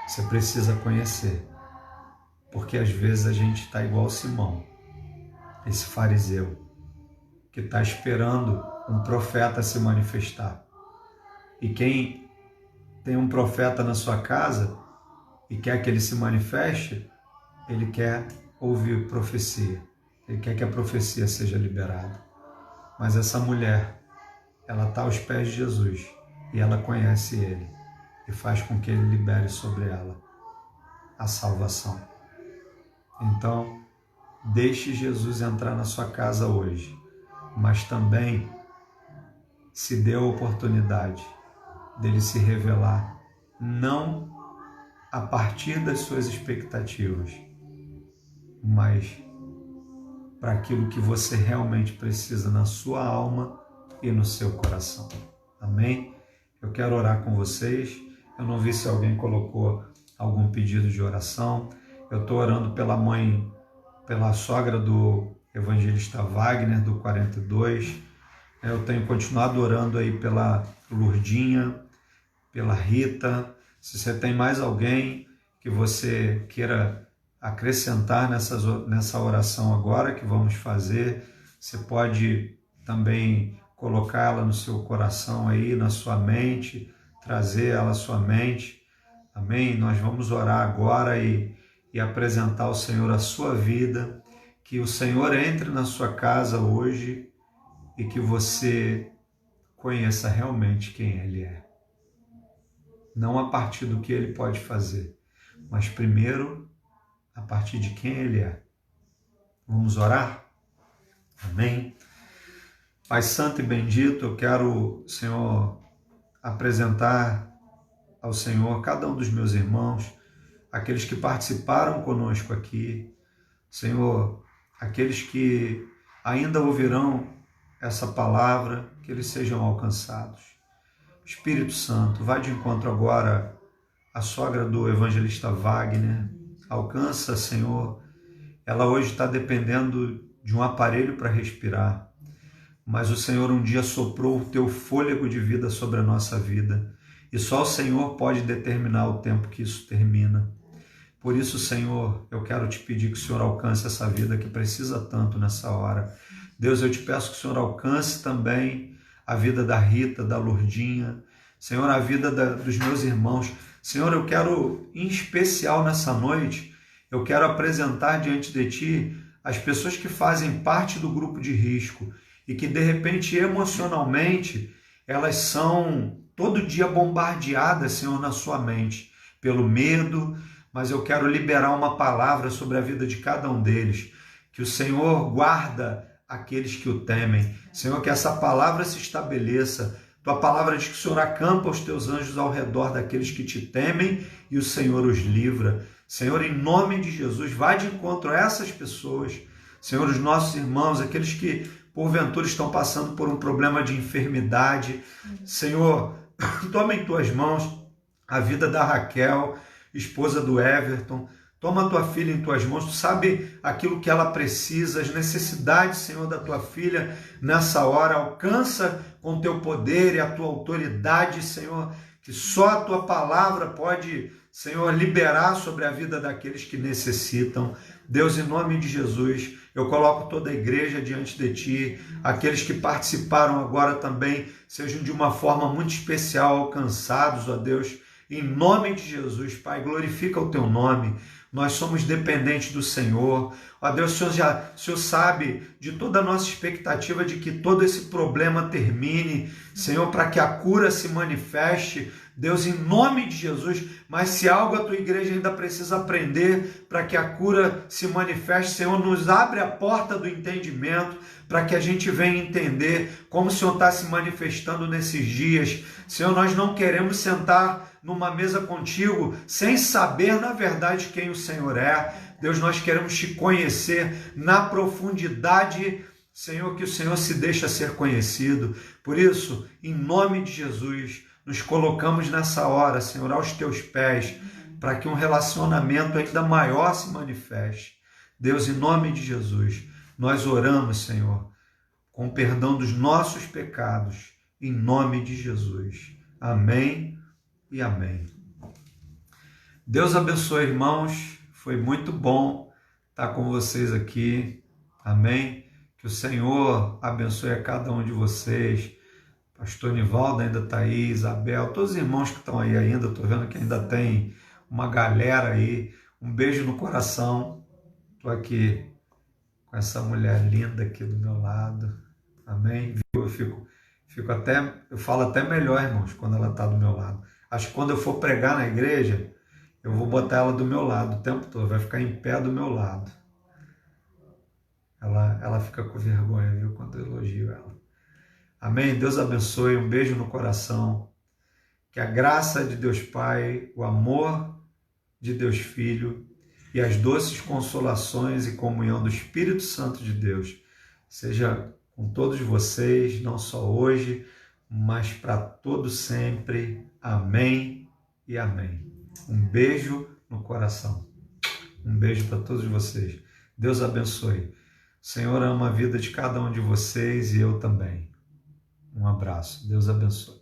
Você precisa conhecer. Porque às vezes a gente está igual Simão, esse fariseu, que está esperando um profeta se manifestar. E quem tem um profeta na sua casa e quer que ele se manifeste, ele quer ouvir profecia. Ele quer que a profecia seja liberada. Mas essa mulher, ela está aos pés de Jesus e ela conhece ele e faz com que ele libere sobre ela a salvação. Então, deixe Jesus entrar na sua casa hoje, mas também se dê a oportunidade dele se revelar, não a partir das suas expectativas, mas para aquilo que você realmente precisa na sua alma e no seu coração. Amém? Eu quero orar com vocês. Eu não vi se alguém colocou algum pedido de oração. Eu estou orando pela mãe, pela sogra do evangelista Wagner, do 42. Eu tenho continuado orando aí pela Lurdinha, pela Rita. Se você tem mais alguém que você queira acrescentar nessa oração agora que vamos fazer, você pode também colocá-la no seu coração aí, na sua mente, trazer ela à sua mente. Amém? Nós vamos orar agora e apresentar ao Senhor a sua vida, que o Senhor entre na sua casa hoje e que você conheça realmente quem Ele é. Não a partir do que Ele pode fazer, mas primeiro a partir de quem Ele é. Vamos orar? Amém? Pai Santo e bendito, eu quero, Senhor, apresentar ao Senhor cada um dos meus irmãos, aqueles que participaram conosco aqui, Senhor, aqueles que ainda ouvirão essa palavra, que eles sejam alcançados. Espírito Santo, vai de encontro agora à sogra do evangelista Wagner, alcança, Senhor, ela hoje está dependendo de um aparelho para respirar, mas o Senhor um dia soprou o teu fôlego de vida sobre a nossa vida, e só o Senhor pode determinar o tempo que isso termina. Por isso, Senhor, eu quero te pedir que o Senhor alcance essa vida que precisa tanto nessa hora. Deus, eu te peço que o Senhor alcance também a vida da Rita, da Lourdinha, Senhor, a vida dos meus irmãos. Senhor, eu quero, em especial nessa noite, eu quero apresentar diante de Ti as pessoas que fazem parte do grupo de risco e que, de repente, emocionalmente, elas são todo dia bombardeadas, Senhor, na sua mente, pelo medo, mas eu quero liberar uma palavra sobre a vida de cada um deles, que o Senhor guarda aqueles que o temem. Senhor, que essa palavra se estabeleça. Tua palavra diz que o Senhor acampa os teus anjos ao redor daqueles que te temem e o Senhor os livra. Senhor, em nome de Jesus, vai de encontro a essas pessoas. Senhor, os nossos irmãos, aqueles que porventura estão passando por um problema de enfermidade. Senhor, toma em tuas mãos a vida da Raquel, esposa do Everton. Toma a tua filha em tuas mãos, tu sabe aquilo que ela precisa, as necessidades, Senhor, da tua filha nessa hora. Alcança com teu poder e a tua autoridade, Senhor, que só a tua palavra pode, Senhor, liberar sobre a vida daqueles que necessitam. Deus, em nome de Jesus, eu coloco toda a igreja diante de Ti, aqueles que participaram agora também, sejam de uma forma muito especial alcançados, ó Deus, em nome de Jesus, Pai, glorifica o Teu nome. Nós somos dependentes do Senhor. Ó Deus, o Senhor sabe de toda a nossa expectativa de que todo esse problema termine, Senhor, para que a cura se manifeste. Deus, em nome de Jesus, mas se algo a tua igreja ainda precisa aprender para que a cura se manifeste, Senhor, nos abre a porta do entendimento para que a gente venha entender como o Senhor está se manifestando nesses dias. Senhor, nós não queremos sentar numa mesa contigo sem saber, na verdade, quem o Senhor é. Deus, nós queremos te conhecer na profundidade, Senhor, que o Senhor se deixa ser conhecido. Por isso, em nome de Jesus, nos colocamos nessa hora, Senhor, aos teus pés, para que um relacionamento ainda maior se manifeste. Deus, em nome de Jesus, nós oramos, Senhor, com perdão dos nossos pecados, em nome de Jesus. Amém e amém. Deus abençoe, irmãos. Foi muito bom estar com vocês aqui. Amém. Que o Senhor abençoe a cada um de vocês. Pastor Nivaldo ainda está aí, Isabel, todos os irmãos que estão aí ainda, estou vendo que ainda tem uma galera aí. Um beijo no coração. Estou aqui com essa mulher linda aqui do meu lado. Amém. Eu falo até melhor, irmãos, quando ela está do meu lado. Acho que quando eu for pregar na igreja, eu vou botar ela do meu lado o tempo todo, vai ficar em pé do meu lado. Ela fica com vergonha, viu, quando eu elogio ela. Amém? Deus abençoe, um beijo no coração. Que a graça de Deus Pai, o amor de Deus Filho e as doces consolações e comunhão do Espírito Santo de Deus seja com todos vocês, não só hoje, mas para todo sempre. Amém e amém. Um beijo no coração. Um beijo para todos vocês. Deus abençoe. O Senhor ama a vida de cada um de vocês e eu também. Um abraço. Deus abençoe.